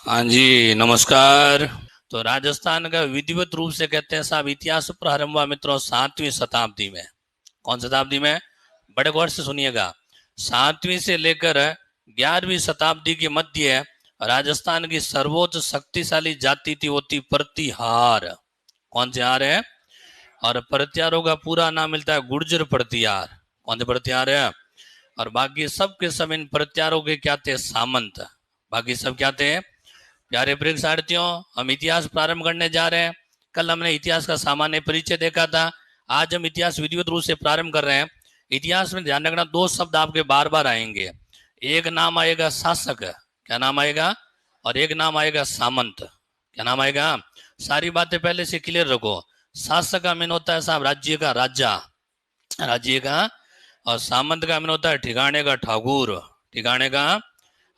हाँ जी, नमस्कार। तो राजस्थान का विधिवत रूप से कहते हैं साहब इतिहास प्रारंभ हुआ मित्रों 7वीं शताब्दी में। कौन शताब्दी में? बड़े गौर से सुनिएगा। 7वीं से लेकर 11वीं शताब्दी के मध्य राजस्थान की सर्वोच्च शक्तिशाली जाति थी, वो थी प्रतिहार। कौन से हार है? और प्रतिहारों का पूरा नाम मिलता है गुर्जर प्रतिहार। कौन से प्रतिहार है? और बाकी सब के सब इन प्रतिहारों के क्या थे? सामंत। बाकी सब क्या थे? प्यारे परीक्षार्थियों, हम इतिहास प्रारंभ करने जा रहे हैं। कल हमने इतिहास का सामान्य परिचय देखा था। आज हम इतिहास विधिवत रूप से प्रारंभ कर रहे हैं। इतिहास में ध्यान रखना, दो शब्द आपके बार बार आएंगे। एक नाम आएगा शासक, क्या नाम आएगा? और एक नाम आएगा सामंत, क्या नाम आएगा? सारी बातें पहले से क्लियर रखो। शासक का मीन होता है साहब राज्य का राजा, राज्य का। और सामंत का मीन होता है ठिकाने का ठाकुर, ठिकाने का।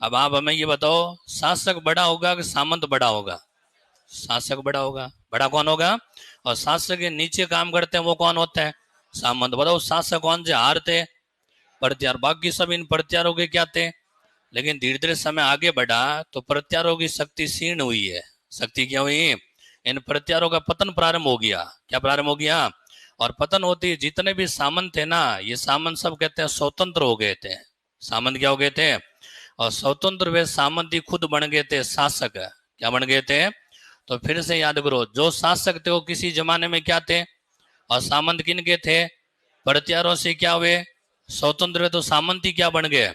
अब आप हमें ये बताओ, शासक बड़ा होगा कि सामंत बड़ा होगा? शासक बड़ा होगा। बड़ा कौन होगा? और शासक के नीचे काम करते हैं वो कौन होता है? सामंत। बताओ शासक कौन से? हार थे, प्रत्यार। बाकी सब इन प्रत्यारों के क्या थे? लेकिन धीरे धीरे समय आगे बढ़ा तो प्रत्यारों की शक्ति क्षीण हुई है। शक्ति क्या हुई? इन प्रत्यारों का पतन प्रारंभ हो गया। क्या प्रारंभ हो गया? और पतन होती है, जितने भी सामंत थे ना, ये सामंत सब कहते हैं स्वतंत्र हो गए थे। सामंत क्या हो गए थे? और स्वतंत्र वे सामंत ही खुद बन गए थे शासक। क्या बन गए थे? तो फिर से याद करो, जो शासक थे वो किसी जमाने में क्या थे? और सामंत किन के थे? प्रत्यारों से क्या हुए? स्वतंत्र। तो सामंत ही क्या बन गए?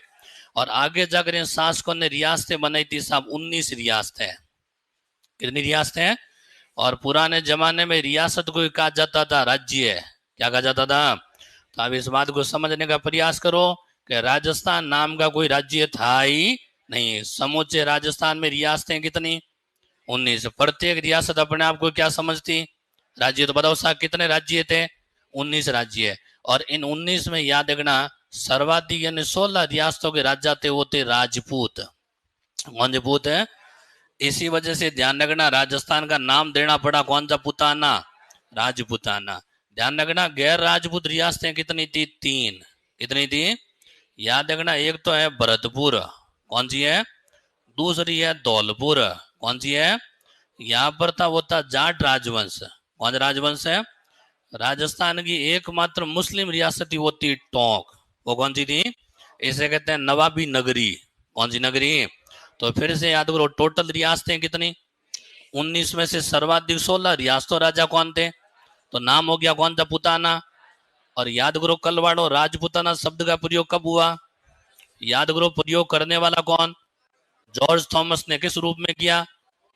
और आगे जाकर इन शासकों ने रियासतें बनाई थी साहब, 19 रियासतें। कितनी रियासतें? और पुराने जमाने में रियासत को कहा जाता था राज्य। क्या कहा जाता था? तो अब इस बात को समझने का प्रयास करो कि राजस्थान नाम का कोई राज्य था ही नहीं। समूचे राजस्थान में रियासतें कितनी? 19। प्रत्येक रियासत अपने आप को क्या समझती? राज्य। तो बताओ साहब कितने राज्य थे? 19 राज्य। और इन 19 में याद रखना, सर्वाधिक यानी 16 रियासतों के राजा थे, वो थे राजपूत। कौन से पूत है? इसी वजह से ध्यान रखना, राजस्थान का नाम देना पड़ा कौन सा? पुताना, राजपुताना। ध्यान रखना, गैर राजपूत रियासतें कितनी थी? 3। कितनी थी? याद रखना, एक तो है भरतपुर। कौन सी है? दूसरी है धौलपुर। कौन सी है? यहाँ पर था, वो था जाट राजवंश। कौन सा राजवंश है? राजस्थान की एकमात्र मुस्लिम रियासत थी, वो थी टोंक। वो कौन सी थी? इसे कहते हैं नवाबी नगरी। कौन सी नगरी? तो फिर से याद करो, टोटल रियासतें कितनी? 19 में से सर्वाधिक 16 रियासतों राजा कौन थे? तो नाम हो गया कौन था? पुताना। और याद करो, कलवाड़ो राजपुताना शब्द का प्रयोग कब हुआ? याद करो, प्रयोग करने वाला कौन? जॉर्ज थॉमस ने। किस रूप में किया?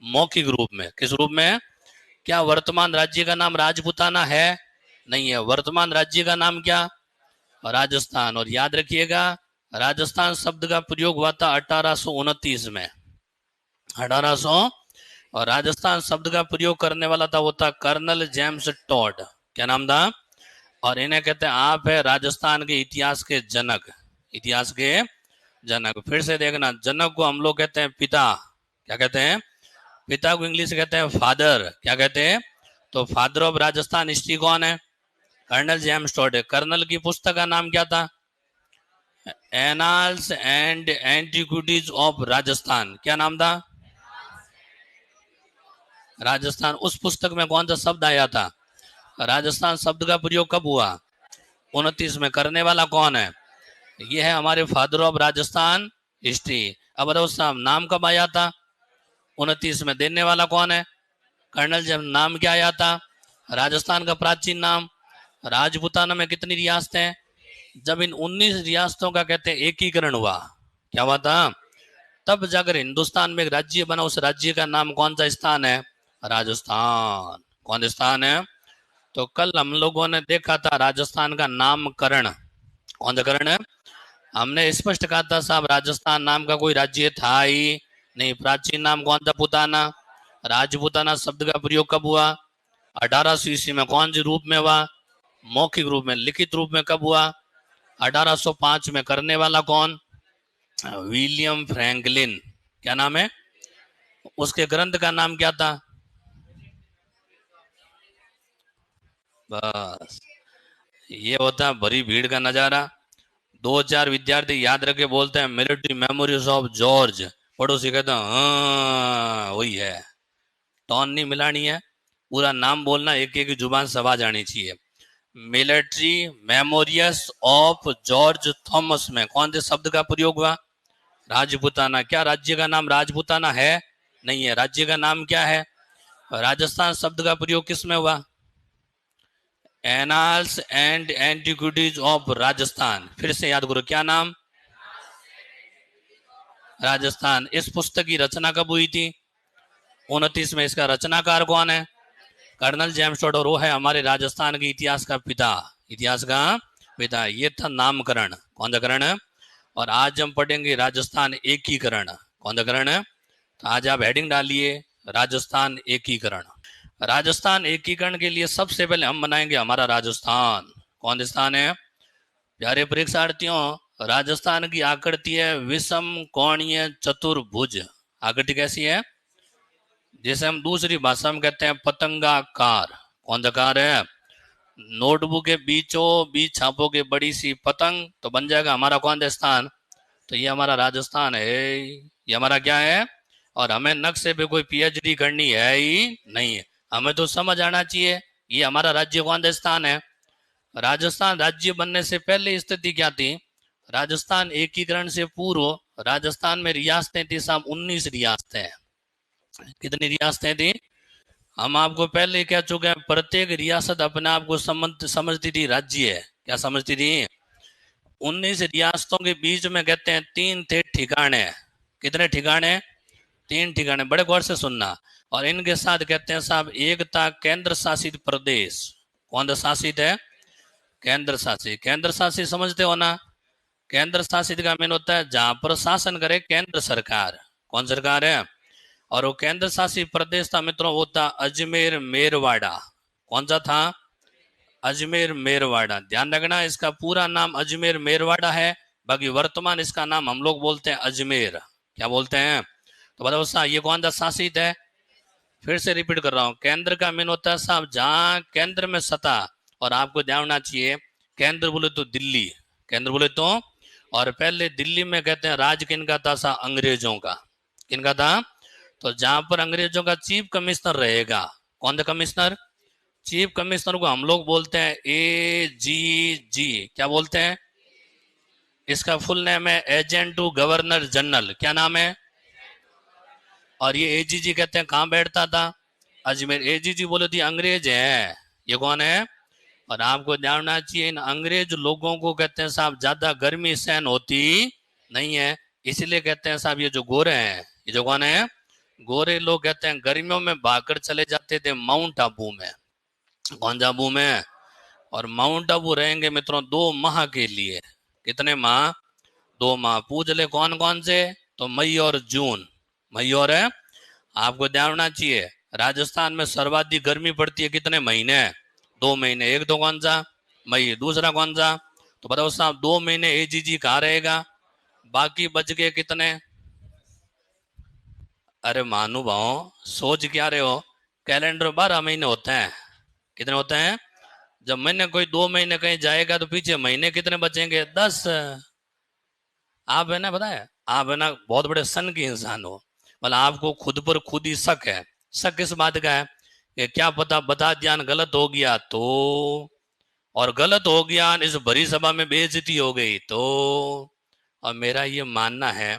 मौखिक रूप में। किस रूप में? क्या वर्तमान राज्य का नाम राजपुताना है? नहीं है। वर्तमान राज्य का नाम क्या? राजस्थान। और याद रखिएगा, राजस्थान शब्द का प्रयोग हुआ था 1829 में। 1800। और राजस्थान शब्द का प्रयोग करने वाला था, वो था कर्नल जेम्स टॉड। क्या नाम था? और इन्हें कहते हैं, आप है राजस्थान के इतिहास के जनक। इतिहास के जनक। फिर से देखना, जनक को हम लोग कहते हैं पिता। क्या कहते हैं? पिता को इंग्लिश कहते हैं फादर। क्या कहते हैं? तो फादर ऑफ राजस्थान हिस्ट्री कौन है? कर्नल जेम्स टॉड है। कर्नल की पुस्तक का नाम क्या था? Annals and antiquities of Rajasthan. क्या नाम था? राजस्थान। उस पुस्तक में कौन सा शब्द आया था? राजस्थान शब्द का प्रयोग कब हुआ? 29 में। करने वाला कौन है? ये है हमारे फादर ऑफ राजस्थान हिस्ट्री। अब बताओ साहब, नाम कब आया था? 29 में। देने वाला कौन है? कर्नल। जब नाम क्या आया था? राजस्थान का प्राचीन नाम। राजपूताना में कितनी रियासतें हैं? जब इन 19 रियासतों का कहते हैं एकीकरण हुआ, क्या हुआ था? तब जाकर हिंदुस्तान में एक राज्य बना। उस राज्य का नाम कौन सा स्थान है? राजस्थान। कौन सा स्थान है? तो कल हम लोगों ने देखा था राजस्थान का नामकरण। कौन सा करण है? हमने स्पष्ट कहा था साहब, राजस्थान नाम का कोई राज्य था ही नहीं। प्राचीन नाम कौन था? पुताना। राजपुताना शब्द का प्रयोग कब हुआ? 1800 ईस्वी में। कौन से रूप में हुआ? मौखिक रूप में। लिखित रूप में कब हुआ? 1805 में। करने वाला कौन? William Franklin. क्या नाम है? उसके ग्रंथ का नाम क्या था? बस, ये होता है भरी भीड़ का नजारा। 2 4 विद्यार्थी याद रखे बोलते हैं मिलिट्री मेमोरीज ऑफ जॉर्ज। पड़ोसी कहता हाँ वही है, टोन नहीं मिलानी है, पूरा नाम बोलना, एक एक जुबान से आवाज आनी चाहिए। Military memories of George Thomas में कौन से शब्द का प्रयोग हुआ? राजपूताना। क्या राज्य का नाम राजपूताना है? नहीं है। राज्य का नाम क्या है? राजस्थान शब्द का प्रयोग किस में हुआ? Annals and antiquities of Rajasthan. फिर से याद करो, क्या नाम? राजस्थान। इस पुस्तक की रचना कब हुई थी? 29 में। इसका रचनाकार कौन है? Colonel James Tod. और वो है हमारे राजस्थान के इतिहास का पिता। इतिहास का पिता। ये था नामकरण। कौन सा करण? और आज हम पढ़ेंगे राजस्थान एकीकरण। कौन सा करण? तो आज आप हेडिंग डालिए राजस्थान एकीकरण। राजस्थान एकीकरण के लिए सबसे पहले हम बनाएंगे हमारा राजस्थान। कौन सा स्थान है? प्यारे परीक्षार्थियों, राजस्थान की आकृति है विषम कोणीय चतुर्भुज। आकृति कैसी है? जैसे हम दूसरी भाषा में कहते हैं पतंगाकार। कौन सा कार है? नोटबुक के बीचों बीच छापोगे बड़ी सी पतंग, तो बन जाएगा हमारा कौन सा स्थान? तो ये हमारा राजस्थान है। ये हमारा क्या है? और हमें नक्शे पे कोई पीएचडी करनी है ही नहीं है, हमें तो समझ आना चाहिए ये हमारा राज्य कौन सा स्थान है। राजस्थान राज्य बनने से पहले स्थिति क्या थी? राजस्थान एकीकरण से पूर्व राजस्थान में रियासतें थी साहब, 19 रियासतें। कितनी रियासतें थी? हम आपको पहले कह चुके हैं, प्रत्येक रियासत अपने आप को समझती थी राज्य है। क्या समझती थी? 19 रियासतों के बीच में कहते हैं 3 थे ठिकाने। कितने ठिकाने? 3 ठिकाने। बड़े गौर से सुनना। और इनके साथ कहते हैं साहब एक था केंद्र शासित प्रदेश। कौन सा शासित है? केंद्र शासित। केंद्र शासित समझते हो ना? केंद्र शासित का मीन होता है जहां पर शासन करे केंद्र सरकार। कौन सरकार है? और वो केंद्र शासित प्रदेश था मित्रों, वो था अजमेर मेरवाड़ा। कौन सा था? अजमेर मेरवाड़ा। ध्यान रखना, इसका पूरा नाम अजमेर मेरवाड़ा है, बाकी वर्तमान इसका नाम हम लोग बोलते हैं अजमेर। क्या बोलते हैं? तो बताओ साहब ये कौन सा शासित है? फिर से रिपीट कर रहा हूँ, केंद्र का मीन होता है साहब जहां केंद्र में सत्ता। और आपको ध्यान होना चाहिए, केंद्र बोले तो दिल्ली। केंद्र बोले तो, और पहले दिल्ली में कहते हैं राज किनका था सा? अंग्रेजों का। किनका था? तो जहां पर अंग्रेजों का चीफ कमिश्नर रहेगा। कौन सा कमिश्नर? चीफ कमिश्नर को हम लोग बोलते हैं AGG। क्या बोलते हैं? इसका फुल नेम है एजेंट टू गवर्नर जनरल। क्या नाम है? और ये AGG कहते हैं कहाँ बैठता था? अजमेर। AGG बोले थे अंग्रेज है। ये कौन है? और आपको जानना चाहिए, इन अंग्रेज लोगों को कहते हैं साहब ज्यादा गर्मी सहन होती नहीं है, इसलिए कहते हैं साहब ये जो गोरे हैं, ये जो कौन है? गोरे लोग कहते हैं गर्मियों में भागकर चले जाते थे माउंट आबू में। कौन सा आबू में? और माउंट आबू रहेंगे मित्रों 2 माह के लिए। कितने माह? 2 माह। पूछ ले कौन कौन से? तो मई और जून। मई और है। आपको ध्यान होना चाहिए, राजस्थान में सर्वाधिक गर्मी पड़ती है कितने महीने? 2 महीने। एक तो कौन सा? मई। दूसरा कौन सा? तो बताओ साहब 2 महीने AGG कहाँ रहेगा? बाकी बच गए कितने? अरे महानुभाव सोच क्या रहे हो, कैलेंडर 12 महीने होते हैं। कितने होते हैं? जब महीने कोई 2 महीने कहीं जाएगा तो पीछे महीने कितने बचेंगे? 10। आप है ना, बताया आप है ना बहुत बड़े सन के इंसान हो, मतलब आपको खुद पर खुद ही शक है। शक किस बात का है? कि क्या पता बता ज्ञान गलत हो गया तो, और गलत हो गया इस भरी सभा में बेइज्जती हो गई तो। और मेरा ये मानना है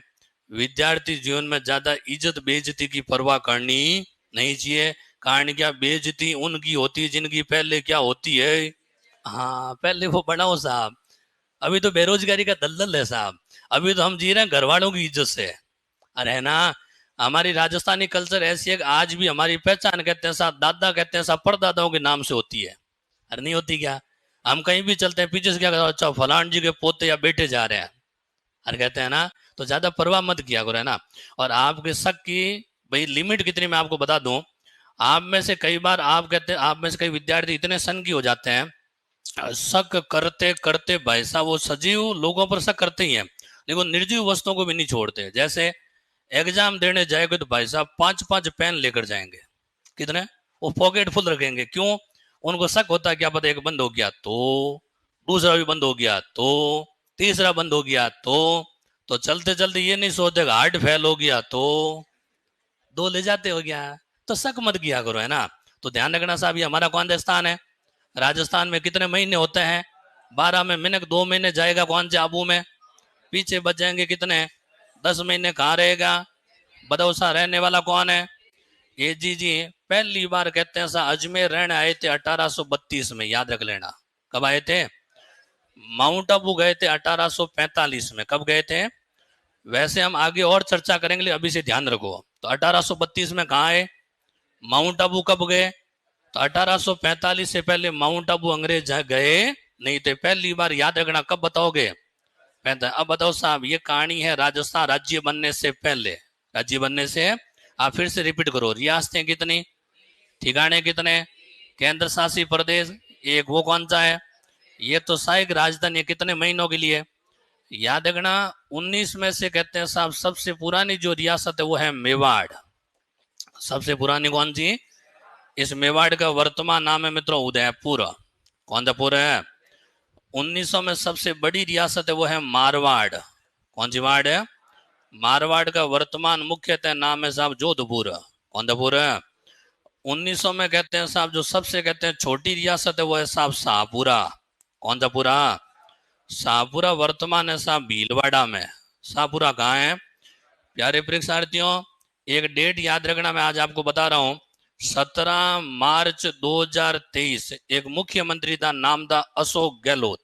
विद्यार्थी जीवन में ज्यादा इज्जत बेइज्जती की परवाह करनी नहीं चाहिए। कारण क्या, बेइज्जती उनकी होती है जिनकी पहले क्या होती है? हाँ, पहले वो बनाओ साहब। अभी तो बेरोजगारी का दलदल है साहब, अभी तो हम जी रहे हैं घर वालों की इज्जत से। अरे ना, हमारी राजस्थानी कल्चर ऐसी है कि आज भी हमारी पहचान कहते हैं साहब, दादा कहते हैं साहब परदादाओं के नाम से होती है। अरे नहीं होती क्या? हम कहीं भी चलते हैं पीछे से क्या कहते हैं, अच्छा फलान जी के पोते या बेटे जा रहे हैं। अरे कहते हैं ना, तो ज्यादा परवाह मत किया करो, है ना। और आपके शक की भाई लिमिट कितनी मैं आपको बता दूं। आप में से कई बार आप कहते हैं, आप में से कई विद्यार्थी इतने सन की हो जाते हैं, शक करते करते भाई साहब वो सजीव लोगों पर शक करते ही हैं, लेकिन वो निर्जीव वस्तुओं को भी नहीं छोड़ते। जैसे एग्जाम देने जाएंगे तो भाई साहब 5-5 पेन लेकर जाएंगे। कितने? वो पॉकेट फुल रखेंगे। क्यों? उनको शक होता है क्या पता एक बंद हो गया तो, दूसरा भी बंद हो गया तो, तीसरा बंद हो गया तो तो चलते चलते ये नहीं सोचते हार्ट फेल हो गया तो 2 ले जाते हो गया। तो शक मत किया करो, है ना। तो ध्यान रखना साहब, ये हमारा कौन सा स्थान है? राजस्थान में कितने महीने होते हैं? 12 में मिनट 2 महीने जाएगा कौन से आबू में? पीछे बच जाएंगे कितने? 10 महीने कहाँ रहेगा? बदौसा रहने वाला कौन है? ये जी पहली बार कहते हैं सा अजमेर रहने आए थे 1832 में, याद रख लेना। कब आए थे? माउंट आबू गए थे 1845 में। कब गए थे? वैसे हम आगे और चर्चा करेंगे, अभी से ध्यान रखो। तो 1832 में कहाँ आए? माउंट आबू कब गए? तो 1845 से पहले माउंट आबू अंग्रेज गए नहीं थे। पहली बार याद रखना, कब बताओगे? अब बताओ साहब, ये कहानी है राजस्थान राज्य बनने से पहले। राज्य बनने से, आप फिर से रिपीट करो, रियासतें कितनी, ठिकाने कितने, केंद्र शासित प्रदेश एक, वो कौन सा है? ये तो सहायक राजधानी कितने महीनों के लिए? याद रखना 19 में से कहते हैं साहब सबसे पुरानी जो रियासत है वो है मेवाड़। सबसे पुरानी कौन सी? इस मेवाड़ का वर्तमान नाम है मित्रों उदयपुर। कौन सा पुर है? 1900 में सबसे बड़ी रियासत है वो है मारवाड़। कौन सी वाड़ है? मारवाड़ का वर्तमान मुख्यतः नाम है साहब जोधपुर। कौन सा पुर है? 1900 में कहते हैं साहब जो सबसे कहते हैं छोटी रियासत है वो है साहब शाहपुरा। कौन सा पूरा? शाहपुरा वर्तमान है साहब भीलवाड़ा में। शाहपुरा कहाँ है? प्यारे परीक्षार्थियों, एक डेट याद रखना, मैं आज आपको बता रहा हूँ। 17 मार्च 2023 एक मुख्यमंत्री था, नाम था अशोक गहलोत।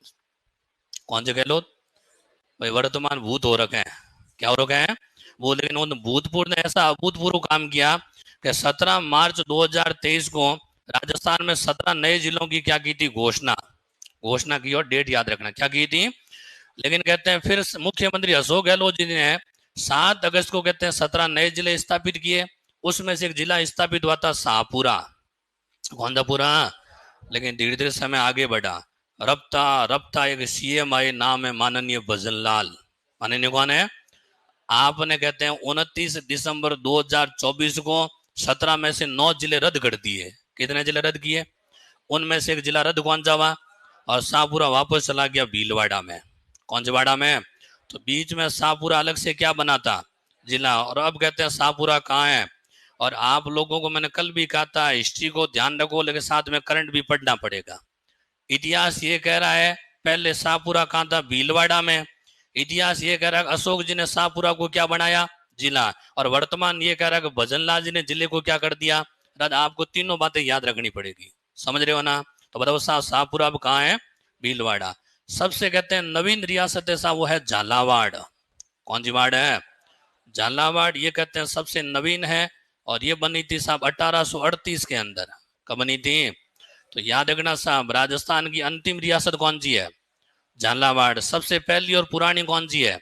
कौन से गहलोत? भाई वर्तमान भूत हो रखे हैं। क्या हो रखे हैं? वो, लेकिन उन भूतपूर्व ने ऐसा अभूतपूर्व काम किया कि 17 मार्च 2023 को राजस्थान में 17 नए जिलों की क्या की थी? घोषणा। घोषणा की, और डेट याद रखना क्या की थी। लेकिन कहते हैं फिर मुख्यमंत्री अशोक गहलोत जी ने 7 अगस्त को कहते हैं 17 नए जिले स्थापित किए। उसमें से एक जिला स्थापित हुआ था शाहपुरा। कौन सा पूरा? लेकिन धीरे धीरे समय आगे बढ़ा, रफ्ता रफ्ता एक सीएम आए, नाम है माननीय भजनलाल। माननीय कौन है? आपने कहते हैं 29 दिसंबर 2024 को 17 में से 9 जिले रद्द कर दिए। कितने जिले रद्द किए? उनमें से एक जिला रद्द कौन सा हुआ? और शाहपुरा वापस चला गया भीलवाड़ा में। कौन से वाड़ा में? तो बीच में शाहपुरा अलग से क्या बना था? जिला। और अब कहते हैं शाहपुरा कहाँ है? और आप लोगों को मैंने कल भी कहा था हिस्ट्री को ध्यान रखो, लेकिन साथ में करंट भी पढ़ना पड़ेगा। इतिहास ये कह रहा है पहले शाहपुरा कहाँ था? भीलवाड़ा में। इतिहास ये कह रहा है अशोक जी ने शाहपुरा को क्या बनाया? जिला। और वर्तमान ये कह रहा है कि भजनलाल जी ने जिले को क्या कर दिया? राज। आपको तीनों बातें याद रखनी पड़ेगी, समझ रहे हो ना। तो बताओ शाहपुरा अब कहाँ है? भीलवाड़ा। सबसे कहते हैं नवीन रियासत ऐसा वो है झालावाड़। कौन सी वार्ड है? झालावाड़। ये कहते हैं सबसे नवीन है, और ये बनी थी साहब 1838 के अंदर। कब बनी थी? तो याद रखना साहब, राजस्थान की अंतिम रियासत कौन सी है? झालावाड़। सबसे पहली और पुरानी कौन सी है?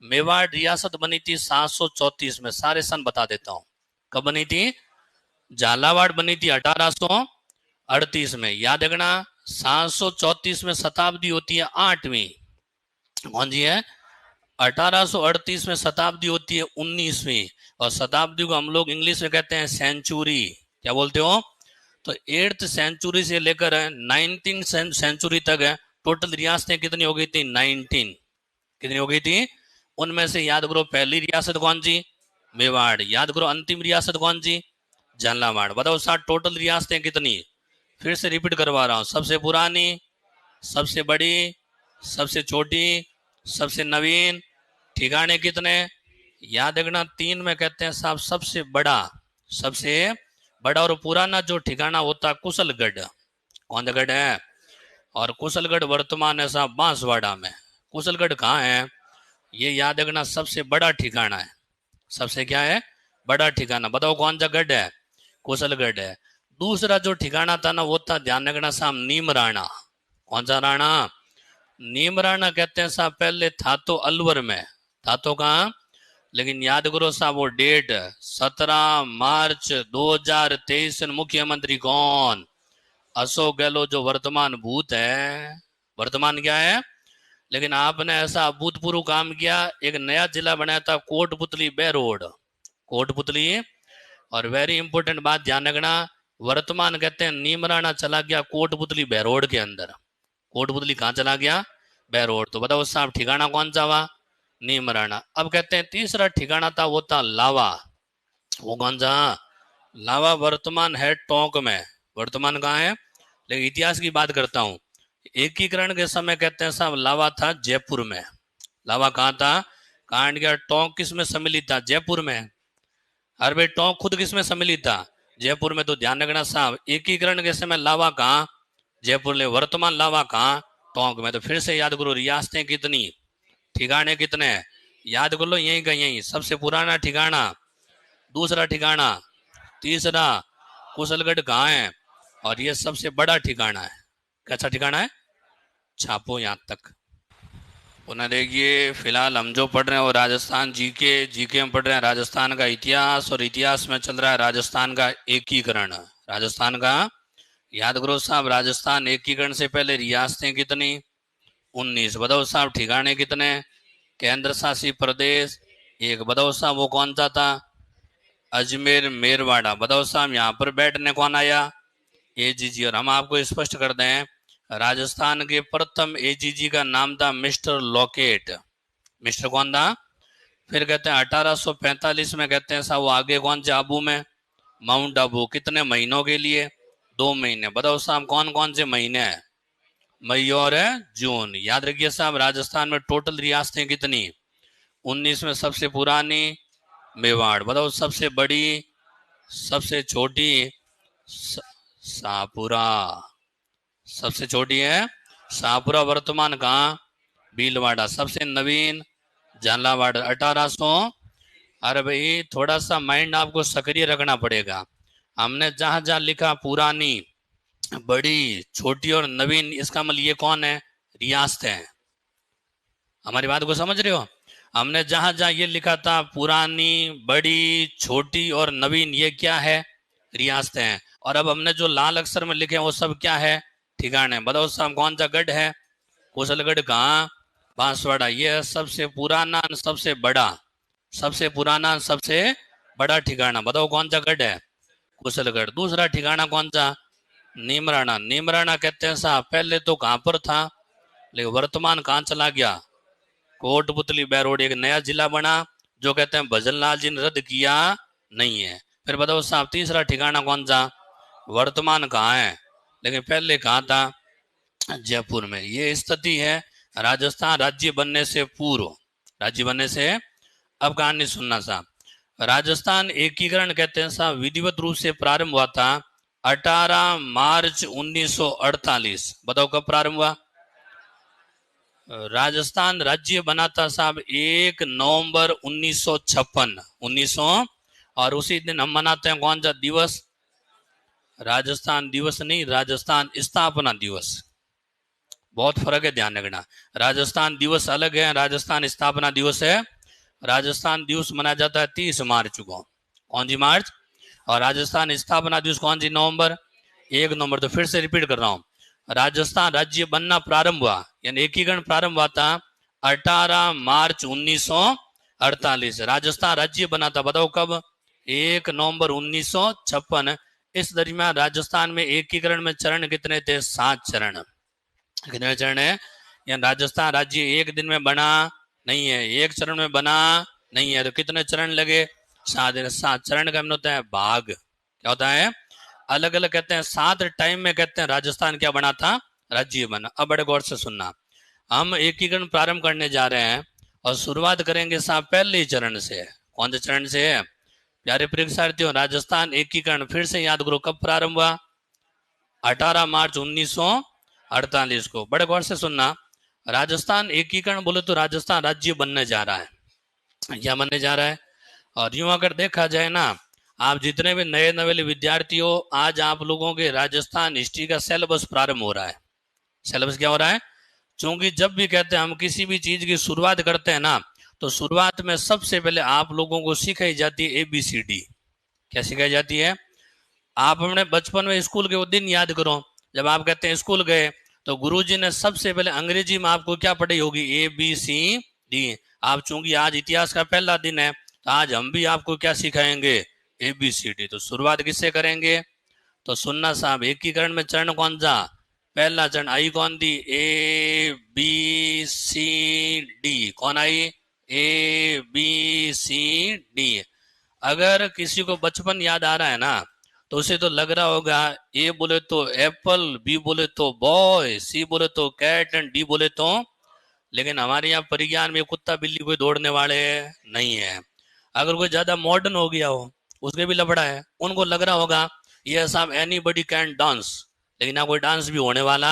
मेवाड़ रियासत बनी थी 734 में। सारे सन बता देता हूँ। कब बनी थी? झालावाड़ बनी थी 1838 में। याद रखना 734 में शताब्दी होती है 8वीं। कौन सी है? 1838 में शताब्दी होती है 19वीं। और शताब्दी को हम लोग इंग्लिश में कहते हैं सेंचुरी। क्या बोलते हो? तो 8th सेंचुरी से लेकर 19th सेंचुरी तक है टोटल रियासतें कितनी हो गई थी? 19। कितनी हो गई थी? उनमें से याद करो पहली रियासत कौन सी? मेवाड़। याद करो अंतिम रियासत कौन सी? झालावाड़। बताओ साथ टोटल रियासतें कितनी? फिर से रिपीट करवा रहा हूँ, सबसे पुरानी, सबसे बड़ी, सबसे छोटी, सबसे नवीन, ठिकाने कितने? याद रखना 3 में कहते हैं साहब सबसे बड़ा। सबसे बड़ा और पुराना जो ठिकाना होता है कुशलगढ़। कौन सा गढ़ है? और कुशलगढ़ वर्तमान है साहब बांसवाड़ा में। कुशलगढ़ कहाँ है? ये याद रखना सबसे बड़ा ठिकाना है। सबसे क्या है? बड़ा ठिकाना। बताओ कौन सा गढ़ है? कुशलगढ़ है। दूसरा जो ठिकाना था ना वो था, ध्यान रखना साहब, नीमराणा। कौन सा राणा? नीमराणा कहते हैं साहब पहले था तो अलवर में। था तो कहाँ? लेकिन याद करो साहब वो डेट 17 मार्च 2023। मुख्यमंत्री कौन? अशोक गहलोत, जो वर्तमान भूत है। वर्तमान क्या है? लेकिन आपने ऐसा अभूतपूर्व काम किया, एक नया जिला बनाया था कोटपुतली बेरोड। कोटपुतली। और वेरी इंपॉर्टेंट बात ध्यान रखना, वर्तमान कहते हैं नीमराणा चला गया कोटपुतली बेरोड के अंदर। कोटपुतली कहाँ चला गया? बेरोड। तो बताओ साहब ठिकाना कौन सा हुआ? नीमराना। अब कहते हैं तीसरा ठिकाना था वो था लावा। वो कौन सा? लावा वर्तमान है टोंक में। वर्तमान कहाँ है? लेकिन इतिहास की बात करता हूँ। एकीकरण के समय कहते हैं साहब लावा था जयपुर में। लावा कहाँ था? कहा गया टोंक किस में सम्मिलित था? जयपुर में। अरे भाई टोंक खुद किस में सम्मिलित था? जयपुर में। तो ध्यान रखना साहब, एकीकरण के समय लावा कहाँ? जयपुर ले। वर्तमान लावा कहाँ? टोंक में। तो फिर से याद करो, रियासतें कितनी, ठिकाने कितने, याद कर लो। यहीं का यहीं सबसे पुराना ठिकाना, दूसरा ठिकाना, तीसरा कुशलगढ़ कहाँ है, और ये सबसे बड़ा ठिकाना है। कैसा ठिकाना है? छापो यहाँ तक। पुनः देखिए, फिलहाल हम जो पढ़ रहे हैं वो राजस्थान जीके। जीके में पढ़ रहे हैं राजस्थान का इतिहास, और इतिहास में चल रहा है राजस्थान का एकीकरण। राजस्थान का याद करो साहब, राजस्थान एकीकरण से पहले रियासतें कितनी? 19। बताओ साहब ठिकाने कितने? केंद्र शासित प्रदेश एक। बताओ साहब वो कौन सा था? अजमेर मेरवाड़ा। बताओ साहब यहाँ पर बैठने कौन आया? एजीजी। और हम आपको स्पष्ट कर दें, राजस्थान के प्रथम एजीजी का नाम था मिस्टर लॉकेट। मिस्टर कौन था? फिर कहते हैं 1845 में कहते हैं साहब वो आगे कौन से आबू में? माउंट आबू। कितने महीनों के लिए? 2 महीने। बताओ साहब कौन कौन से महीने हैं? मई और जून। याद रखिए साहब, राजस्थान में टोटल रियासतें कितनी? 19 में सबसे पुरानी मेवाड़। बताओ सबसे बड़ी, सबसे छोटी? शाहपुरा। सबसे छोटी है शाहपुरा। वर्तमान कहाँ? भीलवाड़ा। सबसे नवीन झालावाड़ 1800। अरे भाई थोड़ा सा माइंड आपको सक्रिय रखना पड़ेगा। हमने जहां जहां लिखा पुरानी, बड़ी, छोटी और नवीन, इसका मतलब ये कौन है? रियासत है। हमारी बात को समझ रहे हो? हमने जहां जहां ये लिखा था पुरानी, बड़ी, छोटी और नवीन, ये क्या है? रियासत है। और अब हमने जो लाल अक्षर में लिखे हैं वो सब क्या है? ठिकाने। बताओ साहब कौन सा गढ़ है? कुशलगढ़ कहाँ? बांसवाड़ा। ये है सबसे पुराना, सबसे बड़ा, सबसे पुराना, सबसे बड़ा ठिकाना। बताओ कौन सा गढ़ है? कुशलगढ़। दूसरा ठिकाना कौन सा? नीमराना। नीमराना कहते हैं साहब पहले तो कहाँ पर था, लेकिन वर्तमान कहाँ चला गया? कोटपुतली बैरोड। एक नया जिला बना जो कहते हैं भजनलाल जी ने रद्द किया नहीं है। फिर बताओ साहब तीसरा ठिकाना कौन सा? वर्तमान कहाँ है, लेकिन पहले कहाँ था? जयपुर में। ये स्थिति है राजस्थान राज्य बनने से पूर्व। राज्य बनने से, अब कहानी सुनना साहब। राजस्थान एकीकरण कहते हैं साहब विधिवत रूप से प्रारंभ हुआ था 18 मार्च 1948। बताओ कब प्रारंभ हुआ? राजस्थान राज्य बना था साहब 1 नवंबर 1956। 1900। और उसी दिन हम मनाते हैं कौन सा दिवस? राजस्थान दिवस नहीं, राजस्थान स्थापना दिवस। बहुत फर्क है, ध्यान रखना। राजस्थान दिवस अलग है, राजस्थान स्थापना दिवस है। राजस्थान दिवस मनाया जाता है 30 मार्च को। कौन सी मार्च? और राजस्थान स्थापना दिवस कौन सी? नवंबर। 1 नवंबर। तो फिर से रिपीट कर रहा हूँ, राजस्थान राज्य बनना प्रारंभ हुआ, यानी एकीकरण प्रारंभ हुआ था 18 मार्च 1948। राजस्थान राज्य बना था, बताओ कब? 1 नवंबर 1956। इस दरमियान राजस्थान में एकीकरण में चरण कितने थे? 7 चरण। कितने चरण है? यानी राजस्थान राज्य एक दिन में बना नहीं है, एक चरण में बना नहीं है। तो कितने चरण लगे? 7 दिन। 7 चरण का मतलब होता है भाग। क्या होता है? अलग अलग कहते हैं 7 टाइम में कहते हैं राजस्थान क्या बना था? राज्य बना। अब बड़े गौर से सुनना, हम एकीकरण प्रारंभ करने जा रहे हैं और शुरुआत करेंगे साहब पहले ही चरण से। कौन से चरण से है? प्यारे परीक्षार्थियों, राजस्थान एकीकरण फिर से याद करो कब प्रारंभ हुआ? 18 मार्च 1948 को। बड़े गौर से सुनना, राजस्थान एकीकरण बोले तो राजस्थान राज्य बनने जा रहा है। क्या बनने जा रहा है? और यूं अगर देखा जाए ना, आप जितने भी नए नवेले विद्यार्थी हो, आज आप लोगों के राजस्थान हिस्ट्री का सिलेबस प्रारंभ हो रहा है। सिलेबस क्या हो रहा है? क्योंकि जब भी कहते हैं हम किसी भी चीज की शुरुआत करते हैं ना, तो शुरुआत में सबसे पहले आप लोगों को सिखाई जाती है ABCD। क्या सिखाई जाती है? आप अपने बचपन में स्कूल के वो दिन याद करो, जब आप कहते हैं स्कूल गए तो गुरुजी ने सबसे पहले अंग्रेजी में आपको क्या पढ़ाई होगी? ABCD। आप चूंकि आज इतिहास का पहला दिन है, तो आज हम भी आपको क्या सिखाएंगे? ABCD। तो शुरुआत किससे करेंगे? तो सुनना साहब, एकीकरण में चरण कौन सा? पहला चरण आई कौन दी? ABCD। कौन आई? A B C D. अगर किसी को बचपन याद आ रहा है ना, तो उसे तो लग रहा होगा ए बोले तो एप्पल, बी बोले तो बॉय, सी बोले तो कैट एंड डी बोले तो। लेकिन हमारे यहाँ परिज्ञान में कुत्ता बिल्ली कोई दौड़ने वाले नहीं है। अगर कोई ज्यादा मॉडर्न हो गया हो, उसके भी लफड़ा है, उनको लग रहा होगा ये साहब एनी बडी कैन डांस, लेकिन यहाँ कोई डांस भी होने वाला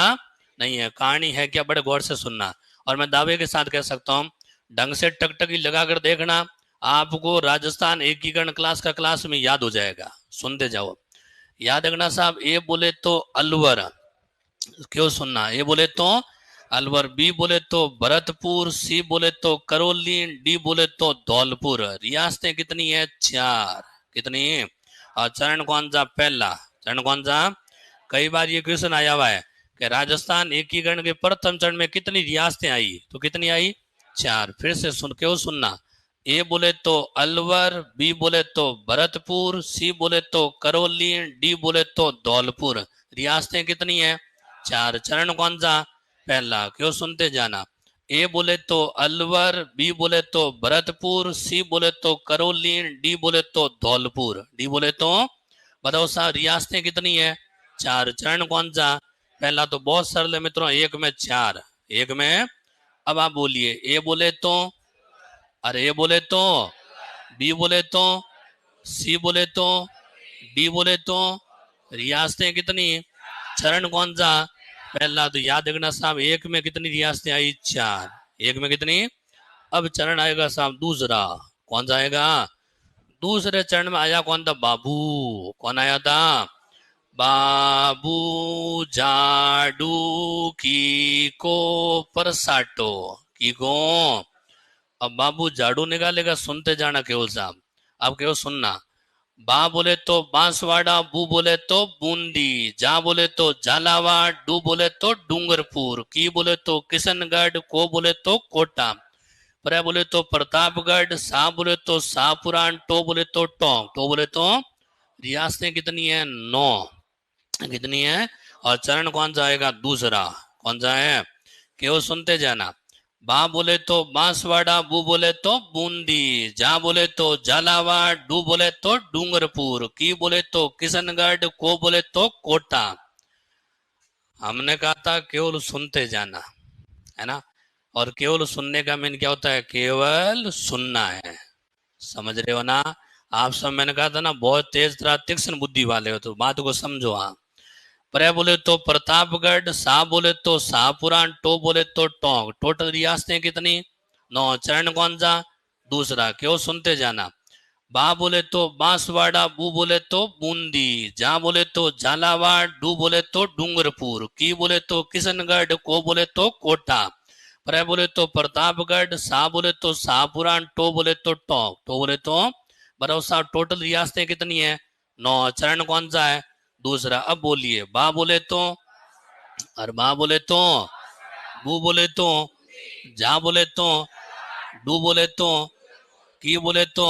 नहीं है। कहानी है क्या, बड़े गौर से सुनना। और मैं दावे के साथ कह सकता हूँ, ढंग से टकटकी लगाकर देखना, आपको राजस्थान एकीकरण क्लास का क्लास में याद हो जाएगा। सुनते जाओ, याद रखना साहब। ए बोले तो अलवर, क्यों सुनना, ए बोले तो अलवर, बी बोले तो भरतपुर, सी बोले तो करौली, डी बोले तो धौलपुर। रियासतें कितनी है, 4। कितनी। और चरण कौन सा, पहला। चरण कौन सा। कई बार ये क्वेश्चन आया हुआ है कि राजस्थान एकीकरण के प्रथम चरण में कितनी रियासतें आई, तो कितनी आई, 4। फिर से सुन, क्यों सुनना। ए बोले तो अलवर, बी बोले तो भरतपुर, सी बोले तो करौली, डी बोले तो धौलपुर। रियासतें कितनी है, 4। चरण कौन सा, पहला। क्यों सुनते जाना। ए बोले तो अलवर, बी बोले तो भरतपुर, सी बोले तो करौली, डी बोले तो धौलपुर। डी बोले तो, बताओ साहब रियासतें कितनी है, 4। चरण कौन सा, पहला। तो बहुत सरल है मित्रों, एक में 4, एक में। अब आप बोलिए, ए बोले तो, अरे ए बोले तो, बी बोले तो, सी बोले तो, डी बोले तो। रियासतें कितनी, चरण कौन सा, पहला। तो याद रखना साहब, एक में कितनी रियासतें आई, 4। एक में कितनी। अब चरण आएगा साहब दूसरा, कौन सा आएगा। दूसरे चरण में आया कौन था, बाबू। कौन आया था, बाबू झाड़ू की को परसाटो, की को। अब बाबू झाड़ू निकालेगा, सुनते जाना केवल साहब। अब केवल सुनना। बा बोले तो बांसवाड़ा, बू बोले तो बूंदी, जा बोले तो झालावाड़, डू बोले तो डूंगरपुर, की बोले तो किशनगढ़, को बोले तो कोटा, प्र बोले तो प्रतापगढ़, सा बोले तो शाहपुरान, टो बोले तो टोंक, टो बोले तो। रियासतें कितनी है, 9। कितनी है। और चरण कौन सा आएगा, दूसरा। कौन सा है, क्यों सुनते जाना। बा बोले तो बांसवाड़ा, बू बोले तो बूंदी, जा बोले तो झालावाड़, डू बोले तो डूंगरपुर, की बोले तो किशनगढ़, को बोले तो कोटा। हमने कहा था केवल सुनते जाना, है ना। और केवल सुनने का मीन क्या होता है, केवल सुनना है। समझ रहे हो ना आप सब। मैंने कहा था ना, बहुत तेज तरह तीक्ष्ण बुद्धि वाले हो, तो बात को समझो। हाँ, प्र बोले तो प्रतापगढ़, सा बोले तो शाहपुरान, टो बोले तो टोंक। टोटल रियासतें कितनी, 9। चरण कौन सा, दूसरा। क्यों सुनते जाना। बा बोले तो बांसवाड़ा, बू बोले तो बूंदी, जा बोले तो झालावाड़, डू बोले तो डूंगरपुर, की बोले तो किशनगढ़, को बोले तो कोटा, प्र बोले तो प्रतापगढ़, सा बोले तो शाहपुरान, टो बोले तो टोंक, टो बोले तो। बताओ साहब टोटल रियासतें कितनी है, 9। चरण कौन सा है, दूसरा। अब बोलिए, बा बोले तो, और बा बोले तो, बू बोले तो, जा बोले तो, डू बोले तो, की बोले तो,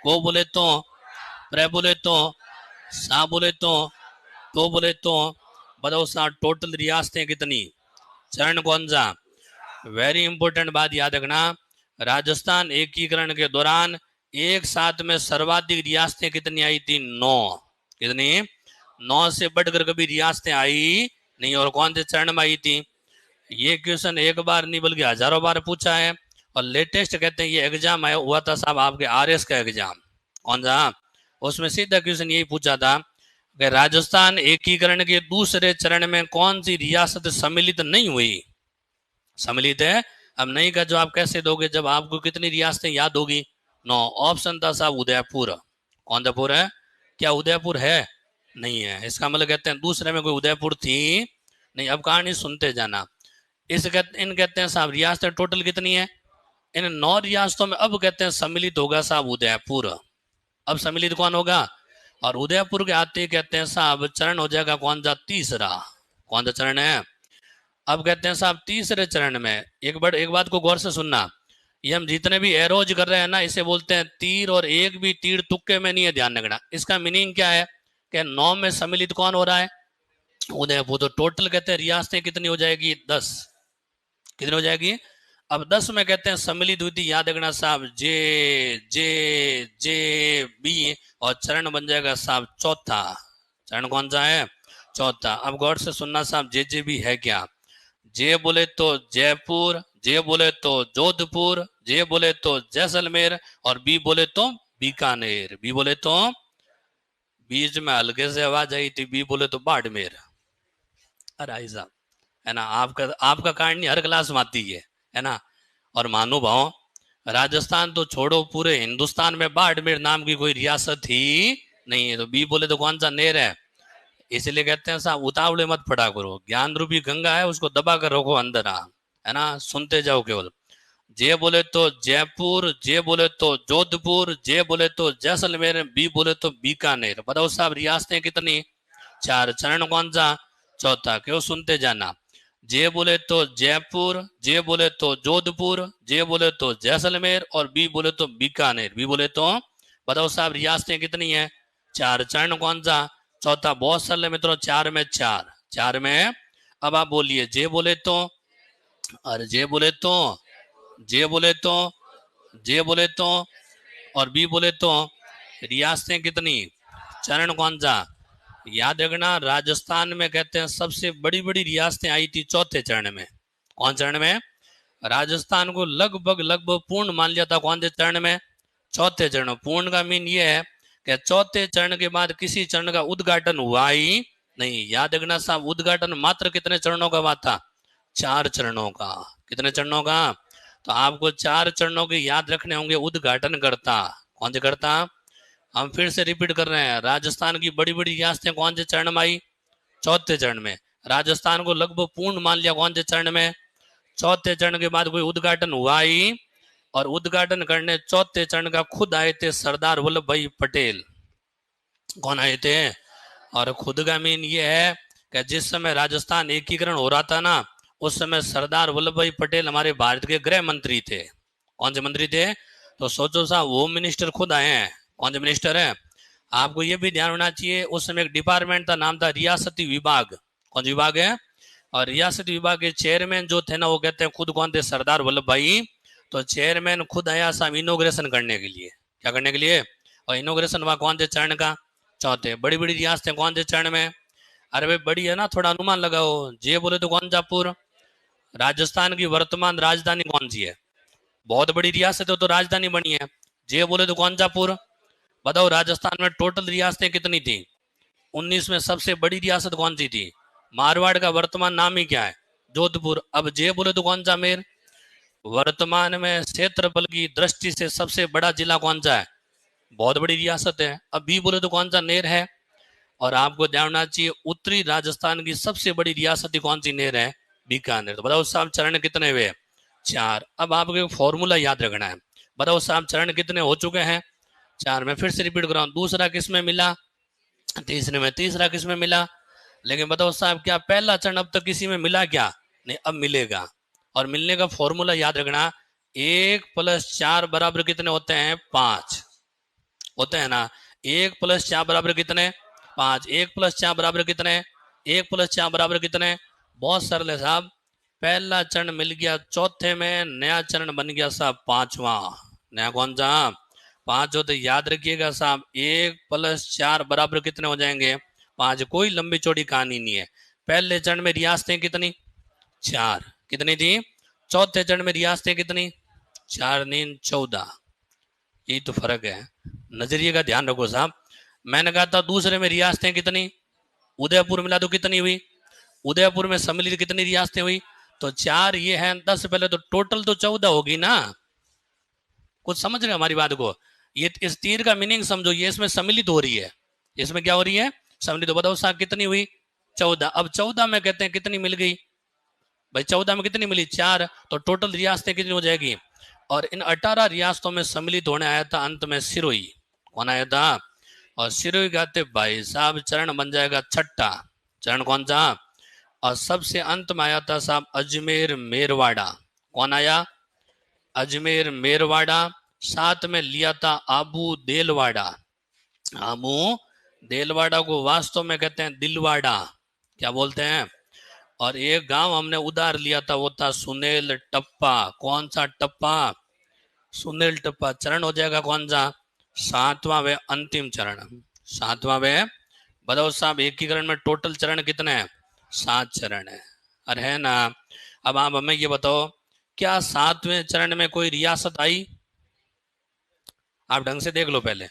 को बोले तो, प्र बोले तो, सा बोले तो बोले तो। बताओ सा टोटल रियासतें कितनी, चरण कौन सा। वेरी इंपॉर्टेंट बात याद रखना, राजस्थान एकीकरण के दौरान एक साथ में सर्वाधिक रियासतें कितनी आई थी, 9। कितनी, 9 से बढ़कर कभी रियासतें आई नहीं। और कौन से चरण में आई थी, ये क्वेश्चन एक बार नहीं बल्कि हजारों बार पूछा है। और लेटेस्ट कहते हैं ये एग्जाम आया हुआ था साहब, आपके आरएस का एग्जाम, कौन सा, उसमें सीधा क्वेश्चन यही पूछा था कि राजस्थान एकीकरण के दूसरे चरण में कौन सी रियासत सम्मिलित नहीं हुई। सम्मिलित है, अब नहीं का जवाब कैसे दोगे जब आपको कितनी रियासतें याद होगी, 9। ऑप्शन था साहब उदयपुर। कौन सा पुर है, क्या उदयपुर है, नहीं है। इसका मतलब कहते हैं दूसरे में कोई उदयपुर थी नहीं। अब कहानी सुनते जाना। इन कहते हैं साहब रियासतें टोटल कितनी है, इन 9 रियासतों में अब कहते हैं सम्मिलित होगा साहब उदयपुर। अब सम्मिलित कौन होगा, और उदयपुर के आते ही कहते हैं साहब चरण हो जाएगा कौन सा, तीसरा। कौन सा चरण है। अब कहते हैं साहब तीसरे चरण में एक बात को गौर से सुनना, ये हम जितने भी एरोज कर रहे हैं ना, इसे बोलते हैं तीर। और एक भी तीर तुक्के में नहीं है, ध्यान रखना। इसका मीनिंग क्या है कि 9 में सम्मिलित कौन हो रहा है, उदयपुर। तो टोटल कहते हैं रियासतें कितनी हो जाएगी, 10। कितनी हो जाएगी, अब 10 में कहते हैं सम्मिलित द्वितीय, याद रखना साहब, जे जे जे बी, और चरण बन जाएगा साहब चौथा। चरण कौन सा है? चौथा। अब गौर से सुनना साहब, जे भी है क्या? जे बोले तो जयपुर, जे बोले तो जोधपुर, जे बोले तो जैसलमेर, और बी बोले तो बीकानेर। बी बोले तो, बीच में हल्के से आवाज आई थी, बी बोले तो बाड़मेर। अरे भाई साहब, है ना, आपका आपका कहानी हर क्लास में आती है ना। और मानो भाव, राजस्थान तो छोड़ो, पूरे हिंदुस्तान में बाड़मेर नाम की कोई रियासत ही नहीं है। तो बी बोले तो कौन सा? नेर है। इसलिए कहते हैं साहब, उतावले मत पड़ा करो, ज्ञान रूपी गंगा है, उसको दबा कर रखो अंदर। है ना, सुनते जाओ केवल। जे बोले तो जयपुर, जे बोले तो जोधपुर, जे बोले तो जैसलमेर, बी बोले तो बीकानेर। बताओ साहब, रियासतें कितनी? 4। चरण कौन सा? चौथा। क्यों? सुनते जाना। जे बोले तो जयपुर, जे बोले तो जोधपुर, जे बोले तो जैसलमेर, और बी बोले तो बीकानेर। बी बोले तो, बताओ साहब, रियासतें कितनी है? 4। चरण कौन सा? चौथा। बहुत सरल है मित्रों, 4 में 4, 4 में। अब आप बोलिए, जे बोले तो, और जे बोले तो, जे बोले तो, जे बोले तो, और बी बोले तो, रियासतें कितनी? चरण कौन सा? याद रखना, राजस्थान में कहते हैं सबसे बड़ी बड़ी रियासतें आई थी चौथे चरण में। कौन चरण में? राजस्थान को लगभग लगभग पूर्ण मान लिया था कौन से चरण में? चौथे चरण में। पूर्ण का मीन ये है कि चौथे चरण के बाद किसी चरण का उद्घाटन हुआ ही नहीं। याद रखना साहब, उद्घाटन मात्र कितने चरणों का हुआ था? 4 चरणों का। कितने चरणों का? तो आपको 4 चरणों के याद रखने होंगे। उद्घाटन करता कौन से करता? हम फिर से रिपीट कर रहे हैं, राजस्थान की बड़ी बड़ी रियासतें कौन से चरण में आई? चौथे चरण में। राजस्थान को लगभग पूर्ण मान लिया कौन से चरण में? चौथे चरण के बाद कोई उद्घाटन हुआ ही, और उद्घाटन करने चौथे चरण का खुद आए थे सरदार वल्लभ भाई पटेल। कौन आए थे? और खुद का मीन ये है कि जिस समय राजस्थान एकीकरण हो रहा था ना, उस समय सरदार वल्लभ भाई पटेल हमारे भारत के गृह मंत्री थे। कौन से मंत्री थे? तो सोचो साहब, होम मिनिस्टर खुद आए हैं। कौन से मिनिस्टर है? आपको ये भी ध्यान होना चाहिए, उस समय एक डिपार्टमेंट था, नाम था रियासती विभाग। कौन सा विभाग है? और रियासती विभाग के चेयरमैन जो थे ना, वो कहते हैं खुद कौन थे? सरदार वल्लभ भाई। तो चेयरमैन खुद आया साहब इनोग्रेशन करने के लिए। क्या करने के लिए? और इनोग्रेशन हुआ कौन से चरण का? चौथे। बड़ी बड़ी रियासतें कौन से चरण में? अरे भाई बड़ी है ना, थोड़ा अनुमान लगाओ। जे बोले तो कौन सा? पुर। राजस्थान की वर्तमान राजधानी कौन सी है? बहुत बड़ी रियासत है तो राजधानी बनी है। जे बोले तो कौन सा? पुर। बताओ, राजस्थान में टोटल रियासतें कितनी थी? 19 में सबसे बड़ी रियासत कौन सी थी? मारवाड़ का वर्तमान नाम ही क्या है? जोधपुर। अब जे बोले तो कौन सा? मेर। वर्तमान में क्षेत्रफल की दृष्टि से सबसे बड़ा जिला कौन सा है? बहुत बड़ी रियासत है। अब बी बोले तो कौन सा? नेर है। और आपको ध्यान होना चाहिए, उत्तरी राजस्थान की सबसे बड़ी रियासत कौन सी? नेर है, बीकानेर। तो बताओ साहब, चरण कितने हुए? 4। अब आपको एक फॉर्मूला याद रखना है। बताओ साहब, चरण कितने हो चुके हैं? 4। मैं फिर से रिपीट कर रहा हूं, दूसरा किस में मिला? तीसरे में। तीसरा किस में मिला? लेकिन बताओ साहब, क्या पहला चरण अब तक किसी में मिला क्या? नहीं, अब मिलेगा। और मिलने का फॉर्मूला याद रखना, 1+4 बराबर कितने होते हैं? 5 होते हैं ना। 1+4 बराबर कितने? 5। 1+4 बराबर कितने? 1+4 बराबर कितने? बहुत सरल है साहब। पहला चरण मिल गया चौथे में, नया चरण बन गया साहब पांचवा। नया कौन सा? 5 हो। तो याद रखिएगा साहब, 1+4 बराबर कितने हो जाएंगे? 5। कोई लंबी चौड़ी कहानी नहीं है। पहले चरण में रियासतें कितनी? 4। कितनी थी? चौथे चरण में रियासतें कितनी? 4 नीन 14। यही तो फर्क है। नजरिए का ध्यान रखो साहब। मैंने कहा था दूसरे में रियासतें कितनी? उदयपुर मिला तो कितनी हुई? उदयपुर में सम्मिलित कितनी रियासतें हुई? तो 4, ये है 10 पहले, तो टोटल तो 14 होगी ना। कुछ समझ रहे हो हमारी बात को? ये इस तीर का मीनिंग समझो, ये इसमें सम्मिलित हो रही है। इसमें क्या हो रही है? सम्मिलित। तो बताओ साहब, कितनी हुई? 14। अब 14 में कहते हैं कितनी मिल गई? भाई 14 में कितनी मिली? 4। तो टोटल रियासतें कितनी हो जाएगी? और इन 18 रियासतों में सम्मिलित होने आया था अंत में सिरोही। कौन आया था? और सिरोही कहते भाई साहब, चरण बन जाएगा छठा। चरण कौन सा? और सबसे अंत में आया था साहब अजमेर मेरवाड़ा। कौन आया? अजमेर मेरवाड़ा। साथ में लिया था आबू देलवाड़ा। आबू देलवाड़ा को वास्तव में कहते हैं दिलवाड़ा। क्या बोलते हैं? और एक गांव हमने उधार लिया था, वो था सुनेल टप्पा। कौन सा टप्पा? सुनेल टप्पा। चरण हो जाएगा कौन सा? सातवां व अंतिम चरण। सातवां व, बताओ साहब एकीकरण में टोटल चरण कितने हैं? 7 चरण है। अरे है ना। अब आप हमें ये बताओ, क्या 7वें चरण में कोई रियासत आई? आप ढंग से देख लो पहले,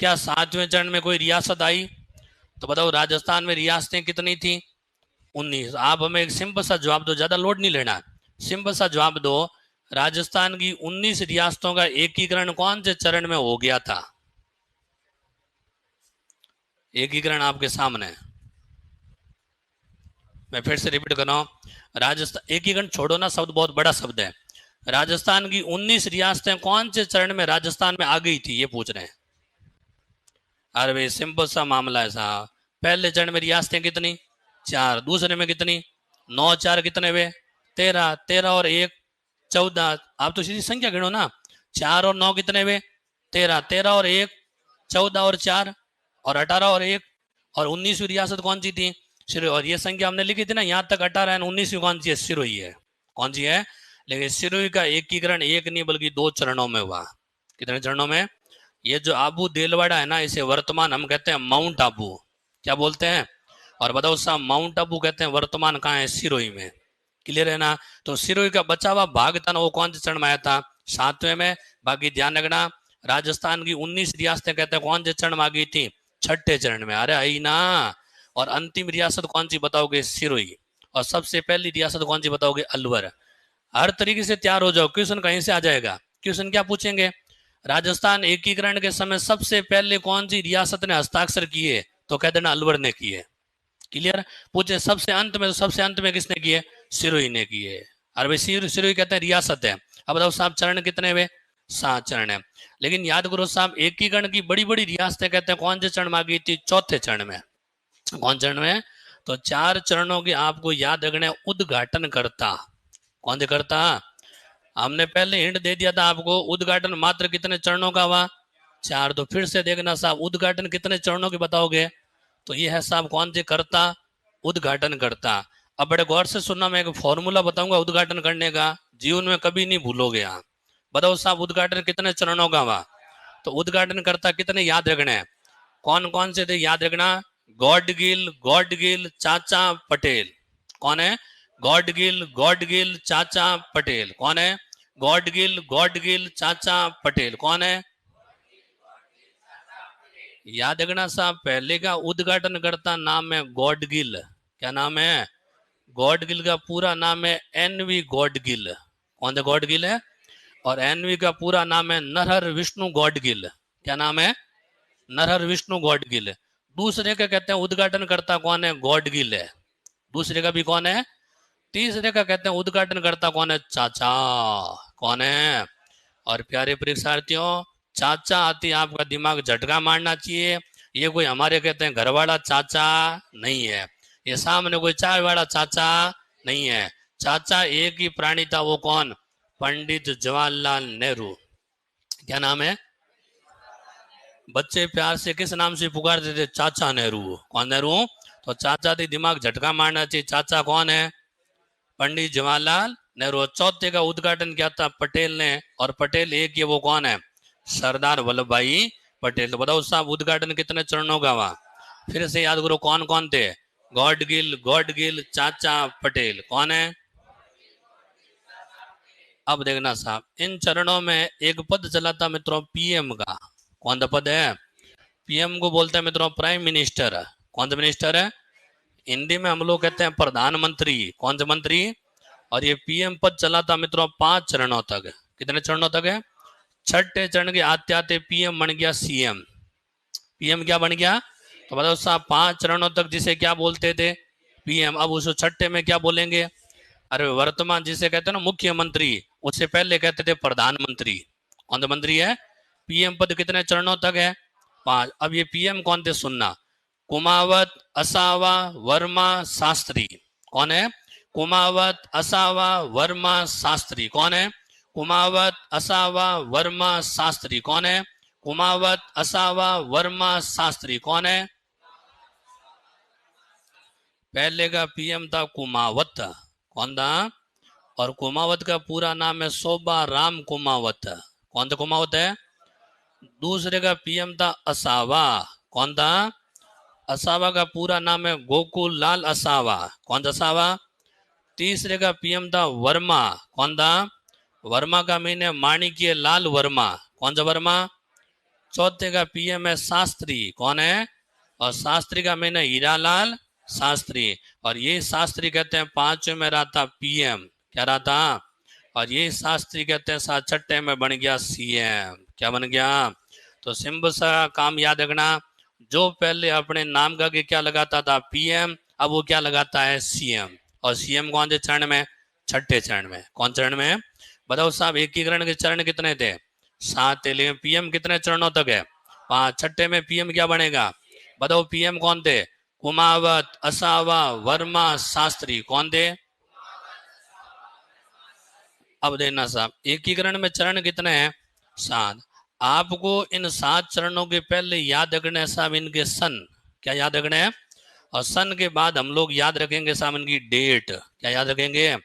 क्या 7वें चरण में कोई रियासत आई? तो बताओ राजस्थान में रियासतें कितनी थी? 19। आप हमें एक सिंपल सा जवाब दो, ज्यादा लोड नहीं लेना, सिंपल सा जवाब दो। राजस्थान की 19 रियासतों का एकीकरण कौन से चरण में हो गया था? एकीकरण आपके सामने है। मैं फिर से रिपीट कर रहा हूं, राजस्थान एकीकरण छोड़ो ना, शब्द बहुत बड़ा शब्द है। राजस्थान की 19 रियासतें कौन से चरण में राजस्थान में आ गई थी, ये पूछ रहे हैं। अरे भाई सिंपल सा मामला है साहब। पहले चरण में रियासतें कितनी? 4। दूसरे में कितनी? 9 4 कितने हुए? 13। 13 और 1 14। आप तो सीधी संख्या गिनो ना। 4 और 9 कितने हुए? 13। 13 और 1 14 और 4 और 18 और 1। और 19वीं रियासत कौन सी थी? सिरोही। और ये संख्या हमने लिखी थी ना, यहाँ तक 18 है, 19वीं कौन सी है? सिरोही है। कौन सी है? लेकिन सिरोही का एकीकरण एक नहीं बल्कि 2 चरणों में हुआ। कितने चरणों में? ये जो आबू देलवाड़ा है ना, इसे वर्तमान हम कहते हैं माउंट आबू। क्या बोलते हैं? और बताओ साहब माउंट आबू कहते हैं, वर्तमान कहाँ है? सिरोही में। क्लियर है ना। तो सिरोही का बचा हुआ भाग था ना, वो कौन से चरण में आया था? 7वें में। बाकी ध्यान रखना, राजस्थान की 19 रियासतें कहते हैं कौन से चरण में आ गई थी? 6ठे चरण में। अरे आई ना। और अंतिम रियासत कौन सी बताओगे? सिरोही। और सबसे पहली रियासत कौन सी बताओगे? अलवर। हर तरीके से तैयार हो जाओ, क्वेश्चन कहीं से आ जाएगा। क्वेश्चन क्या पूछेंगे? राजस्थान एकीकरण के समय सबसे पहले कौन सी रियासत ने हस्ताक्षर किए? तो कह देना अलवर ने किए। क्लियर। पूछे सबसे अंत में, तो सबसे अंत में किसने किए? सिरोही ने किए। और भाई सिरोही कहते हैं रियासत है। अब बताओ साहब चरण कितने हुए? 7 चरण है। लेकिन याद करो साहब, एकीकरण की बड़ी बड़ी रियासतें कहते हैं कौन से चरण में आ गई थी? 4थे चरण में। कौन चरण में? तो 4 चरणों की आपको याद रखना, उद्घाटन करता। कौन से करता? हमने पहले हिंट दे दिया था आपको, उद्घाटन मात्र कितने चरणों का हुआ? 4। तो फिर से देखना साहब, उद्घाटन कितने चरणों के बताओगे? तो ये है साहब कौन से करता? उद्घाटन करता। अब बड़े गौर से सुनना, मैं एक फॉर्मूला बताऊंगा उद्घाटन करने का, जीवन में कभी नहीं भूलोगे आप। बताओ साहब उद्घाटन कितने चरणों का हुआ? तो उद्घाटन करता कितने याद रखने हैं? कौन कौन से थे याद रखना? गॉडगिल चाचा पटेल। कौन है? गॉडगिल चाचा पटेल। कौन है? गॉडगिल चाचा पटेल। कौन है? याद रखना साहब, पहले का उद्घाटन करता नाम है गॉडगिल। क्या नाम है? गॉडगिल का पूरा नाम है एनवी गॉडगिल। कौन सा गॉडगिल है? और एनवी का पूरा नाम है नरहर विष्णु गॉडगिल। क्या नाम है? नरहर विष्णु गॉडगिल। दूसरे का कहते हैं उद्घाटन करता कौन है? गॉडगिल है। दूसरे का भी कौन है? तीसरे का कहते हैं उद्घाटन करता कौन है? चाचा। कौन है? और प्यारे परीक्षार्थियों, चाचा आती आपका दिमाग झटका मारना चाहिए। ये कोई हमारे कहते हैं घर वाला चाचा नहीं है, ये सामने कोई चाय वाला चाचा नहीं है। चाचा एक ही प्राणी था, वो कौन? पंडित जवाहरलाल नेहरू। क्या नाम है? बच्चे प्यार से किस नाम से पुकारते थे? चाचा नेहरू। कौन नेहरू? तो चाचा थी, दिमाग झटका मारना चाहिए। चाचा कौन है? पंडित जवाहरलाल नेहरू। चौथे का उद्घाटन किया था पटेल ने, और पटेल एक ये वो कौन है? सरदार वल्लभ भाई पटेल। तो बताओ साहब उद्घाटन कितने चरणों का हुआ? फिर से याद करो कौन कौन थे? गॉडगिल चाचा पटेल। कौन है? अब देखना साहब, इन चरणों में एक पद चला था मित्रों पीएम का। कौन सा पद है? पीएम को बोलते हैं मित्रों प्राइम मिनिस्टर। कौन सा मिनिस्टर है? हिंदी में हम लोग कहते हैं प्रधानमंत्री। कौन से मंत्री? और ये पीएम पद चला था मित्रों 5 चरणों तक। कितने चरणों तक है? 6ठे चरण के आते आते पीएम बन गया सीएम। पीएम क्या बन गया? तो बताओ साहब 5 चरणों तक जिसे क्या बोलते थे? पीएम। अब उस 6ठे में क्या बोलेंगे? अरे वर्तमान जिसे कहते हैं ना मुख्यमंत्री, उससे पहले कहते थे प्रधानमंत्री। कौन सा मंत्री है? पीएम पद कितने चरणों तक है? 5। अब ये पीएम कौन थे सुनना, कुमावत असावा वर्मा शास्त्री। कौन है? कुमावत असावा वर्मा शास्त्री। कौन है? कुमावत असावा वर्मा शास्त्री। कौन है? कुमावत असावा वर्मा शास्त्री। कौन है? पहले का पीएम था कुमावत, कौन था? और कुमावत का पूरा नाम है शोभा राम कुमावत, कौन सा कुमावत है? दूसरे का पीएम था असावा, कौन था? असावा का पूरा नाम है गोकुल लाल असावा, कौन सा असावा? तीसरे का पीएम था वर्मा, कौन था? वर्मा का मीन है माणिक्य लाल वर्मा, कौन सा वर्मा? चौथे का पीएम है शास्त्री, कौन है? और शास्त्री का मीन है हीरालाल शास्त्री। और ये शास्त्री कहते हैं पांचवें में रहा था पीएम, क्या रहा था? और ये शास्त्री कहते हैं सात छठे में बन गया सीएम, क्या बन गया? तो सिंपल सा काम याद रखना, जो पहले अपने नाम का के क्या लगाता था पीएम, अब वो क्या लगाता है सीएम। और सीएम कौन से चरण में? छठे चरण में। कौन चरण में? बताओ साहब, एकीकरण के चरण कितने थे? 7 थे, लेकिन पीएम कितने चरणों तक है? 5। छठे में पीएम क्या बनेगा? बताओ पीएम कौन थे? कुमावत, असावा, वर्मा, शास्त्री, कौन थे? अब देखना साहब, एकीकरण में चरण कितने हैं? 7। आपको इन 7 चरणों के पहले याद रखना है साहब इनके सन, क्या याद रखना है? और सन के बाद हम लोग याद रखेंगे साहब इनकी डेट, क्या याद रखेंगे?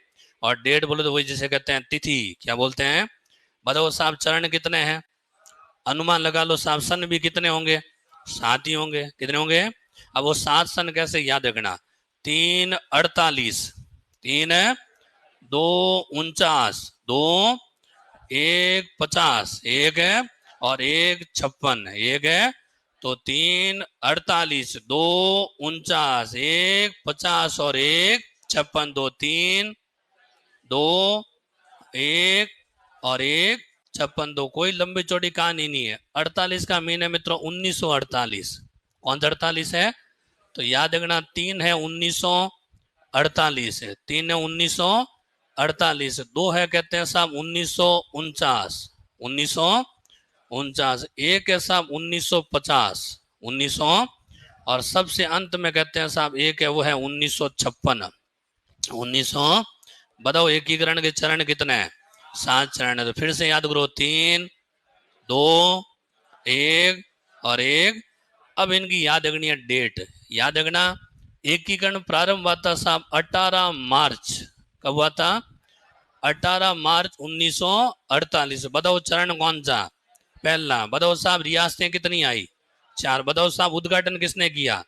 और डेट बोले तो वही जिसे कहते हैं तिथि, क्या बोलते हैं? बताओ साहब चरण कितने हैं? अनुमान लगा लो साहब, सन भी कितने होंगे? 7 ही होंगे। कितने होंगे? अब वो 7 सन कैसे याद रखना? 3 48, 3 2 49, 2 1 50, एक है और एक 56, एक है। तो 3 48, 2 49, 1 50 और एक 56, 2 3 2 1 और एक 56, 2। कोई लंबी चौड़ी कहानी नहीं है। 48 का मीन है मित्रों 1948, कौन सा 48 है? तो याद रखना 3 है 1948 है, 3 है 1948, 2 है कहते हैं साहब 1949, 1949, एक है साहब 1950, 1900, और सबसे अंत में कहते हैं साहब एक है वो है 1956, 1900। बताओ एकीकरण के चरण कितने हैं? 7 चरण है। तो फिर से याद करो, 3 2 1 और एक। अब इनकी याद रखनी है डेट, याद रखना एकीकरण प्रारंभ हुआ था साहब 18 मार्च, कब हुआ था? 18 मार्च 1948। बताओ चरण कौन सा? पहला। बताओ साहब रियासतें कितनी आई? 4। बताओ साहब उद्घाटन किसने किया?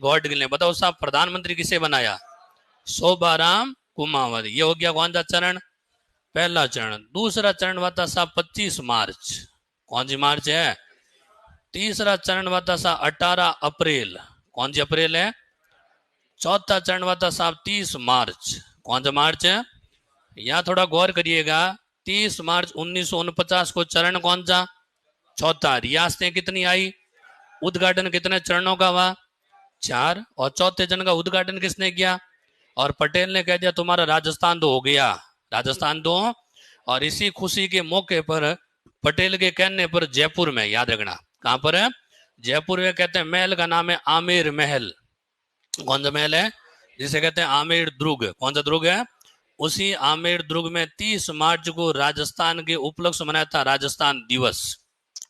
गॉडगिल ने। बताओ साहब प्रधानमंत्री किसे बनाया? शोभाराम कुमावत। ये हो गया कौन सा चरण? पहला चरण। दूसरा चरण हुआ था साहब 25 मार्च, कौन सी मार्च है? तीसरा चरण हुआ था साहब 18 अप्रैल, कौन सी अप्रैल है? चौथा चरण हुआ था साहब 30 मार्च, कौन सा मार्च है? यहाँ थोड़ा गौर करिएगा, 30 मार्च 1949 को चरण कौन सा? चौथा। रियासतें कितनी आई? उद्घाटन कितने चरणों का हुआ? 4। और चौथे चरण का उद्घाटन किसने किया? और पटेल ने कह दिया तुम्हारा राजस्थान दो हो गया, राजस्थान दो। और इसी खुशी के मौके पर पटेल के कहने पर जयपुर में, याद रखना कहां पर है? जयपुर में कहते हैं महल का नाम है आमेर महल, कौन सा महल है? जिसे कहते हैं आमेर दुर्ग, कौन सा दुर्ग है? उसी आमेर दुर्ग में 30 मार्च को राजस्थान के उपलक्ष्य मनाया था राजस्थान दिवस,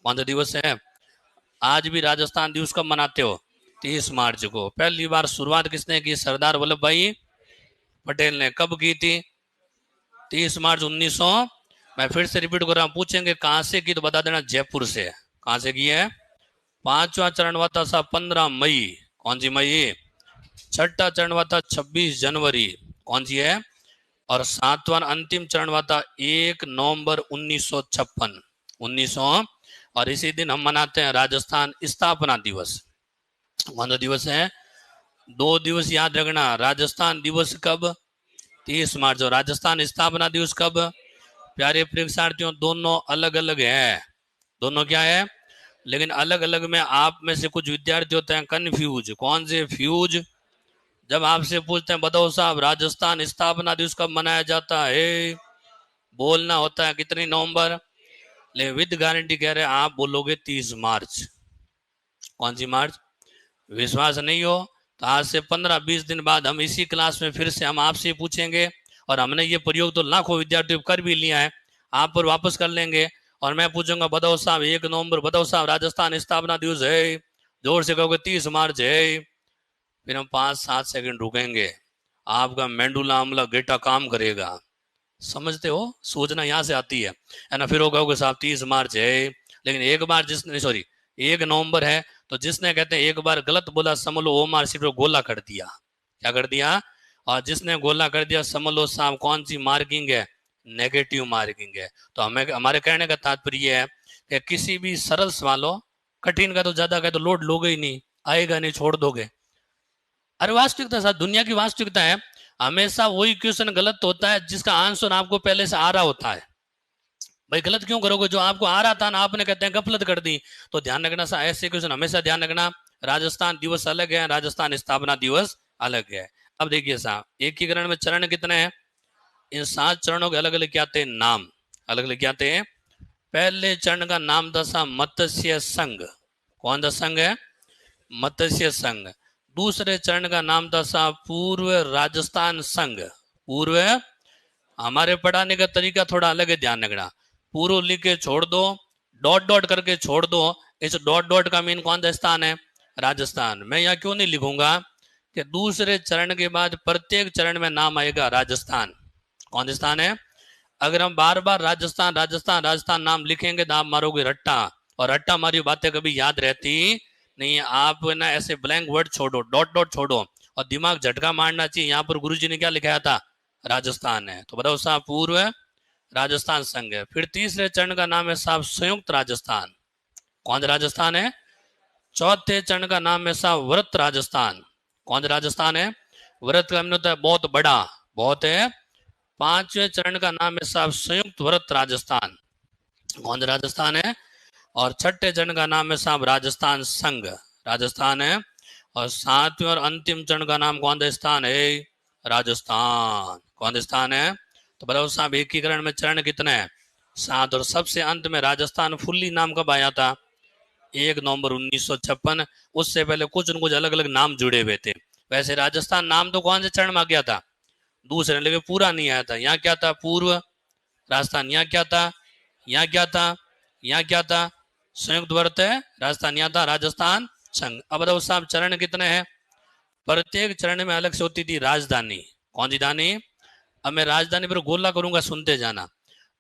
कौन सा दिवस है? आज भी राजस्थान दिवस कब मनाते हो? 30 मार्च को। पहली बार शुरुआत किसने की? सरदार वल्लभ भाई पटेल ने। कब की थी? 30 मार्च 1900। मैं फिर से रिपीट कर रहा हूं, पूछेंगे कहां से की तो बता देना जयपुर से। कहां से की है? 5वां चरण हुआ था साहब 15 मई, कौन सी मई? 6ठा चरण हुआ था 26 जनवरी, कौन सी है? और 7वां अंतिम चरण हुआ था 1 नवंबर 1956, 1900। और इसी दिन हम मनाते हैं राजस्थान स्थापना दिवस, कौन सा दिवस है? 2 दिवस याद रखना, राजस्थान दिवस कब? 30 मार्च। और राजस्थान स्थापना दिवस कब? प्यारे परीक्षार्थियों दोनों अलग अलग है, दोनों क्या है? लेकिन अलग अलग में आप में से कुछ विद्यार्थी होते हैं कंफ्यूज। कौन से फ्यूज? जब आपसे पूछते हैं बताओ साहब राजस्थान स्थापना दिवस कब मनाया जाता है, बोलना होता है कितनी नवंबर, लेकिन विद गारंटी कह रहे हैं आप बोलोगे 30 मार्च। कौन सी मार्च? विश्वास नहीं हो तो आज से 15-20 दिन बाद हम इसी क्लास में फिर से हम आपसे पूछेंगे। और हमने ये प्रयोग तो लाखों विद्यार्थियों कर भी लिया है, आप पर वापस कर लेंगे। और मैं पूछूंगा बताओ साहब 1 नवंबर, बताओ साहब राजस्थान स्थापना दिवस है, जोर से कहोगे 30 मार्च है। फिर हम 5-7 सेकंड रुकेंगे, आपका मेंडुला अम्ला गेटा काम करेगा। समझते हो, सोचना यहाँ से आती है ना। फिर वो कहोगे साहब 30 मार्च है, लेकिन एक बार जिसने, सॉरी 1 नवंबर है, तो जिसने कहते हैं एक बार गलत बोला समझ लो वो मार सिर्फ गोला कर दिया। क्या कर दिया? और जिसने गोला कर दिया समझ लो साहब कौन सी मार्किंग है? नेगेटिव मार्किंग है। तो हमें, हमारे कहने का तात्पर्य है कि किसी भी सरल सवालों, कठिन का तो ज्यादा का तो लोड लोगे ही नहीं, आएगा नहीं, छोड़ दोगे। अरे वास्तविकता साथ दुनिया की वास्तविकता है, हमेशा वही क्वेश्चन गलत होता है जिसका आंसर आपको पहले से आ रहा होता है। भाई गलत क्यों करोगे? जो आपको आ रहा था ना, आपने कहते हैं गफलत कर दी। तो ध्यान रखना सा, ऐसे क्वेश्चन हमेशा ध्यान रखना। राजस्थान दिवस अलग है, राजस्थान स्थापना दिवस अलग है। अब देखिए साहब एकीकरण में चरण कितने हैं? इन 7 चरणों के अलग अलग क्या थे नाम, अलग अलग क्या थे। पहले चरण का नाम था साहब मत्स्य संघ। कौन सा संघ है? मत्स्य संघ। दूसरे चरण का नाम था साहब पूर्व राजस्थान संघ। पूर्व, हमारे पढ़ाने का तरीका थोड़ा अलग है, ध्यान रखना। पूर्व लिख के छोड़ दो, डॉट डॉट करके छोड़ दो। इस डॉट डॉट का मीन कौन सा स्थान है? राजस्थान। मैं यहाँ क्यों नहीं लिखूंगा कि दूसरे चरण के बाद प्रत्येक चरण में नाम आएगा राजस्थान। कौन सा स्थान है? अगर हम बार बार राजस्थान राजस्थान राजस्थान नाम लिखेंगे तो आप मारोगे रट्टा, और रट्टा मारी बातें कभी याद रहती नहीं है। आप ना ऐसे ब्लैंक वर्ड छोड़ो, डॉट डॉट छोड़ो, और दिमाग झटका मारना चाहिए। यहाँ पर गुरुजी ने क्या लिखाया था? राजस्थान है। तो बताओ साहब पूर्व राजस्थान संघ है। फिर तीसरे चरण का नाम है साहब संयुक्त राजस्थान। कौन सा राजस्थान है? चौथे चरण का नाम है साहब व्रत राजस्थान। कौन सा राजस्थान है? व्रत का मतलब होता है बहुत बड़ा, बहुत है। पांचवें चरण का नाम है साहब संयुक्त व्रत राजस्थान। कौन सा राजस्थान है? और छठे चरण का नाम है साहब राजस्थान संघ, राजस्थान है। और सातवें और अंतिम चरण का नाम कौन सा स्थान है? राजस्थान। कौन सा स्थान है? तो बताओ साहब एकीकरण में चरण कितने हैं? 7। और सबसे अंत में राजस्थान फुल्ली नाम कब आया था? 1 नवंबर 1956। उससे पहले कुछ न कुछ अलग अलग नाम जुड़े हुए थे। वैसे राजस्थान नाम तो कौन से चरण में आ गया था? दूसरे, लेकिन पूरा नहीं आया था। यहाँ क्या था? पूर्व राजस्थान। यहाँ क्या था? यहाँ क्या था? यहाँ क्या था? संयुक्त वर्त है राजस्थान। यहाँ था राजस्थान संघ। अब बताओ साहब चरण कितने हैं? प्रत्येक चरण में अलग से होती थी राजधानी। कौन सी धानी? अब मैं राजधानी पर गोला करूंगा, सुनते जाना।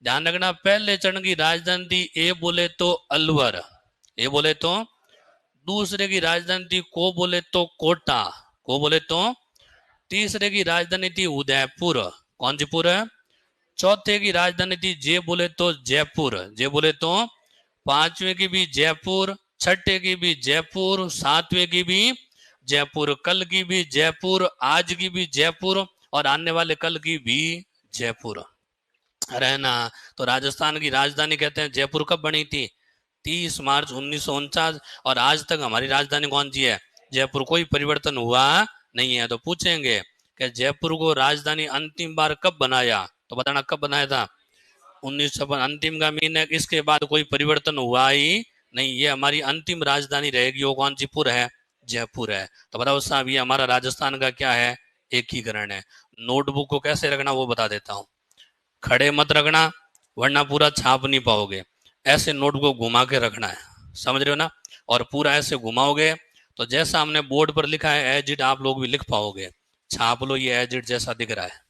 ध्यान रखना, पहले चरण की राजधानी थी ए बोले तो अलवर, ए बोले तो। दूसरे की राजधानी थी को बोले तो कोटा, को बोले तो। तीसरे की राजधानी थी उदयपुर। कौन सी पुर है? चौथे की राजधानी थी जे बोले तो जयपुर, जे बोले तो। पांचवें की भी जयपुर, छठे की भी जयपुर, सातवें की भी जयपुर, कल की भी जयपुर, आज की भी जयपुर, और आने वाले कल की भी जयपुर। रहना। तो राजस्थान की राजधानी कहते हैं जयपुर कब बनी थी? 30 मार्च 1949। और आज तक हमारी राजधानी कौन सी है? जयपुर। कोई परिवर्तन हुआ नहीं है। तो पूछेंगे कि जयपुर को राजधानी अंतिम बार कब बनाया? तो बताना कब बनाया था? 1956। अंतिम का मीन है इसके बाद कोई परिवर्तन हुआ ही नहीं, ये हमारी अंतिम राजधानी रहेगी। वो कौन सी पुर है? जयपुर है। तो बताओ साहब ये हमारा राजस्थान का क्या है? एकीकरण है। नोटबुक को कैसे रखना वो बता देता हूँ। खड़े मत रखना, वरना पूरा छाप नहीं पाओगे। ऐसे नोट को घुमा के रखना है, समझ रहे हो ना। और पूरा ऐसे घुमाओगे तो जैसा हमने बोर्ड पर लिखा है एज इट आप लोग भी लिख पाओगे। छाप लो, ये एज इट जैसा दिख रहा है।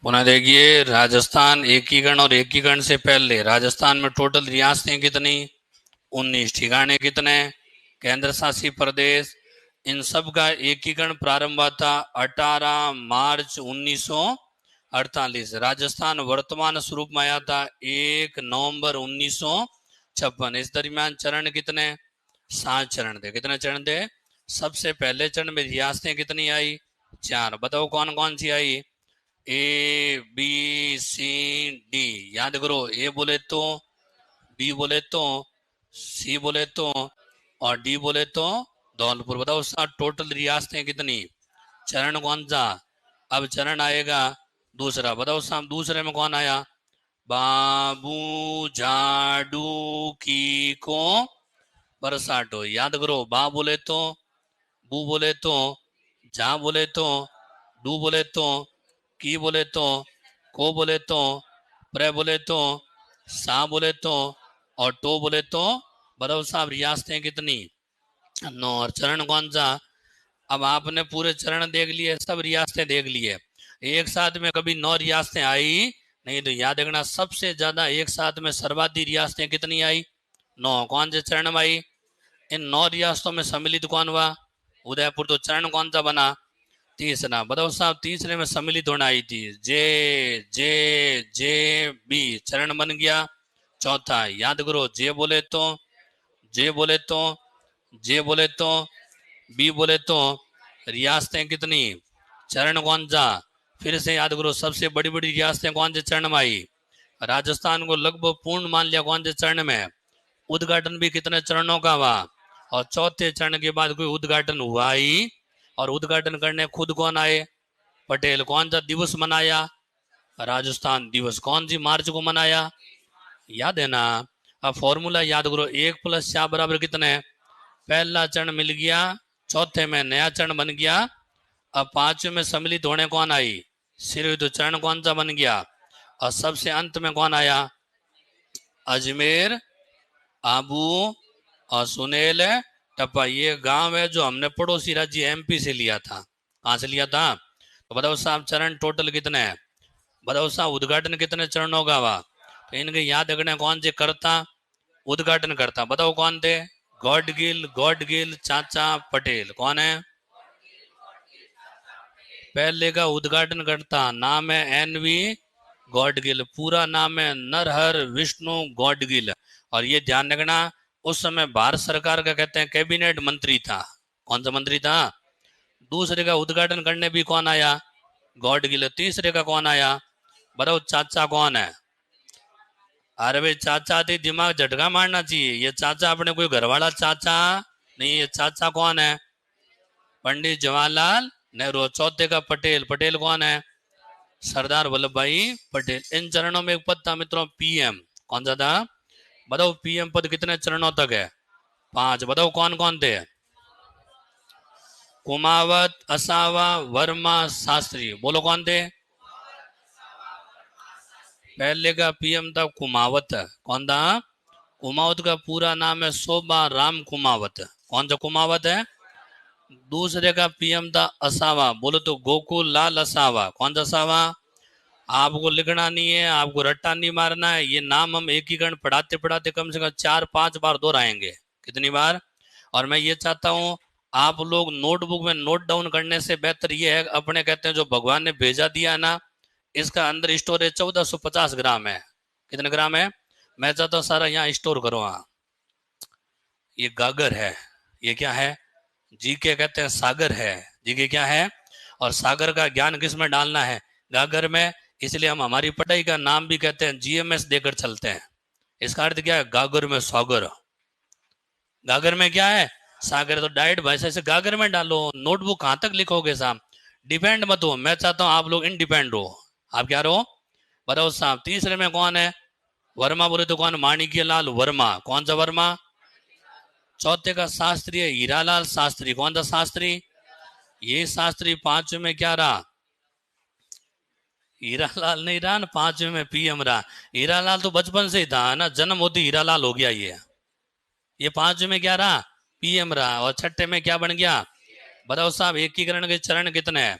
पुनः देखिए राजस्थान एकीकरण और एकीकरण से पहले राजस्थान में टोटल रियासतें कितनी? 19। ठिकाने कितने? केंद्र शासित प्रदेश। इन सब का एकीकरण प्रारंभ हुआ था 18 मार्च 1948। राजस्थान वर्तमान स्वरूप में आया था 1 नवंबर 1956। इस दरमियान चरण कितने? 7 चरण थे। कितने चरण थे? सबसे पहले चरण में रियासतें कितनी आई? 4। बताओ कौन कौन सी आई? A B C D. याद करो, ए बोले तो, बी बोले तो, सी बोले तो, और डी बोले तो धौलपुर। बताओ उसका टोटल रियासतें कितनी? चरण कौन सा? अब चरण आएगा दूसरा। बताओ साहब दूसरे में कौन आया? बाबू झाड़ू की को बरसाटो। याद करो, बा बोले तो, बू बोले तो, जा बोले तो, डू बोले तो, की बोले तो, को बोले तो, प्र बोले तो, सा बोले तो, और टो बोले तो। बताओ साहब रियासतें कितनी? नौ। और चरण कौन सा? अब आपने पूरे चरण देख लिए, सब रियासतें देख लिए, एक साथ में कभी 9 रियासतें आई नहीं। तो याद रखना, सबसे ज्यादा एक साथ में सर्वाधिक रियासतें कितनी आई? 9। कौन से चरण में आई? इन 9 रियासतों में सम्मिलित कौन हुआ? उदयपुर। तो चरण कौन सा बना? तीसरा। बताओ साहब, तीसरे में सम्मिलित होना आई थी जे जे जे बी, चरण बन गया चौथा। याद करो, जे बोले तो, जे बोले तो, जे बोले तो, बी बोले तो, रियासतें कितनी? चरण कौन सा? फिर से याद करो, सबसे बड़ी बड़ी रियासतें कौन से चरण में आई? राजस्थान को लगभग पूर्ण मान लिया कौन से चरण में? उद्घाटन भी कितने चरणों का हुआ? और चौथे चरण के बाद कोई उद्घाटन हुआ ही। और उद्घाटन करने खुद कौन आए? पटेल। कौन सा दिवस मनाया? राजस्थान दिवस। कौन सी मार्च को मनाया? याद है ना? अब फॉर्मूला याद करो, 1 + 4 बराबर कितने? पहला चरण मिल गया, चौथे में नया चरण बन गया। अब पांचवें में सम्मिलित होने कौन आई? सिर। तो चरण कौन सा बन गया? और सबसे अंत में कौन आया? अजमेर, आबू और सुनेल टप्पा। ये गांव है जो हमने पड़ोसी राज्य एमपी से लिया था। कहाँ से लिया था? तो बताओ साहब, चरण टोटल कितने हैं? बताओ साहब, उद्घाटन कितने चरणों का हुआ? तो इनके याद रखने कौन से करता? उद्घाटन करता। बताओ कौन थे? गॉडगिल, गॉडगिल, चाचा पटेल। कौन है? पहले का उद्घाटन करता नाम है एनवी गॉडगिल, पूरा नाम है नरहर विष्णु गॉडगिल। और ये ध्यान रखना, उस समय भारत सरकार का कहते हैं कैबिनेट मंत्री था। कौन सा मंत्री था? दूसरे का उद्घाटन करने भी कौन आया? गॉडगिल। तीसरे का कौन आया? बताओ चाचा कौन है? अरे भाई, चाचा थी, दिमाग झटका मारना चाहिए। ये चाचा अपने कोई घरवाला चाचा नहीं, ये चाचा कौन है? पंडित जवाहरलाल नेहरू। चौथे का पटेल। पटेल कौन है? सरदार वल्लभ भाई पटेल। इन चरणों में एक पद था मित्रों, पीएम। कौन सा था? बताओ, पीएम पद कितने चरणों तक है? 5। बताओ कौन कौन थे? कुमावत, असावा, वर्मा, शास्त्री। बोलो कौन थे? पहले का पीएम था कुमावत। कौन था? कुमावत का पूरा नाम है शोभा राम कुमावत। कौन सा कुमावत है? दूसरे का पीएम था असावा। बोलो तो गोकुल लाल असावा। कौन सा असावा? आपको लिखना नहीं है, आपको रट्टा नहीं मारना है। ये नाम हम एकीकरण पढ़ाते पढ़ाते कम से कम 4-5 बार दोहराएंगे। कितनी बार? और मैं ये चाहता हूँ, आप लोग नोटबुक में नोट डाउन करने से बेहतर ये है, अपने कहते हैं जो भगवान ने भेजा दिया है ना, इसका अंदर स्टोरेज 1450 ग्राम है। कितने ग्राम है? मैं चाहता हूँ सारा यहाँ स्टोर करो। हाँ, ये गागर है। ये क्या है? जी के कहते हैं सागर है। जी के क्या है? और सागर का ज्ञान किस में डालना है? गागर में। इसलिए हम हमारी पढ़ाई का नाम भी कहते हैं जीएमएस देकर चलते हैं। इसका अर्थ क्या है? गागर में सागर। गागर में क्या है? सागर। तो डायरेक्ट भाषा से गागर में डालो। नोटबुक कहाँ तक लिखोगे साहब? डिपेंड मत हो, मैं चाहता हूँ आप लोग इंडिपेंडेंट हो। आप क्या रहो? बताओ साहब, तीसरे में कौन है? वर्मा। बोले तो कौन? माणिक्य लाल वर्मा। कौन सा वर्मा? चौथे का शास्त्री है हीरालाल शास्त्री। कौन सा शास्त्री? ये शास्त्री। पांचवे में क्या रहा? हीरालाल नहीं रहा ना, पांचवे में पीएम रहा। हीरालाल तो बचपन से ही था ना, जन्म होते हीरालाल हो गया ये पांचवे में क्या रहा? पीएम रहा। और छठे में क्या बन गया? बताओ साहब, एकीकरण के चरण कितने हैं?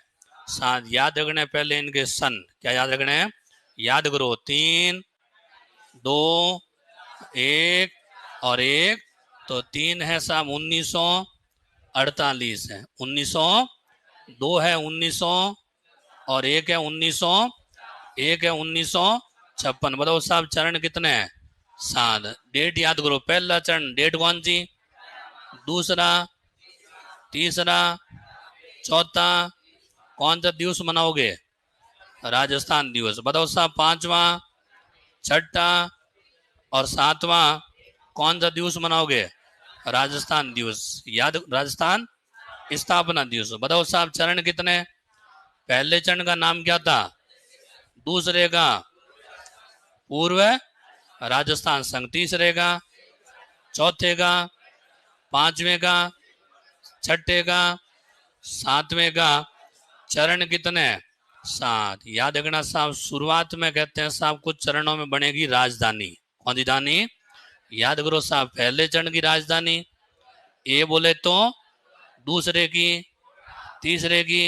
7। याद रखने पहले इनके सन। क्या याद रखने हैं? याद करो, 3, 2, 1 और 1। तो 3 है साहब 1948 है, 1902 है 1900, और 1 है 1901 है 1956। बताओ साहब, चरण कितने हैं? 7। डेट याद करो, पहला चरण डेट कौन सी? दूसरा, तीसरा, चौथा। कौन सा दिवस मनाओगे? राजस्थान दिवस। बताओ साहब, पांचवा, छठा और सातवां कौन सा दिवस मनाओगे? राजस्थान दिवस। याद, राजस्थान स्थापना दिवस। बताओ साहब, चरण कितने? पहले चरण का नाम क्या था? दूसरे का पूर्व राजस्थान संघ। तीसरे का, चौथे का, पांचवें का, छठे का, सातवें का। चरण कितने? 7। याद रखना साहब, शुरुआत में कहते हैं साहब कुछ चरणों में बनेगी राजधानी। कौन सी धानी? याद करो साहब, पहले चरण की राजधानी ए बोले तो दूसरे की, तीसरे की,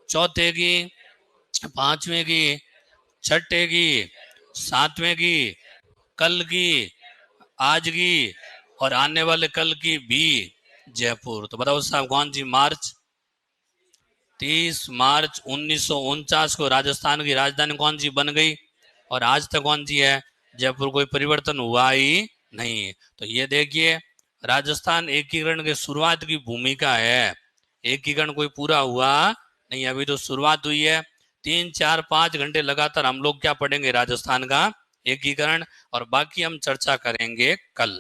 चौथे की, पांचवें की, छठे की, सातवें की, कल की, आज की और आने वाले कल की भी जयपुर। तो बताओ साहब कौन सी मार्च 30 मार्च 1949 को राजस्थान की राजधानी कौन सी बन गई और आज तक कौन सी है जयपुर। कोई परिवर्तन हुआ ही नहीं। तो ये देखिए राजस्थान एकीकरण के शुरुआत की भूमिका है। एकीकरण कोई पूरा हुआ नहीं, अभी तो शुरुआत हुई है। 3 4 5 घंटे लगातार हम लोग क्या पढ़ेंगे राजस्थान का एकीकरण और बाकी हम चर्चा करेंगे कल।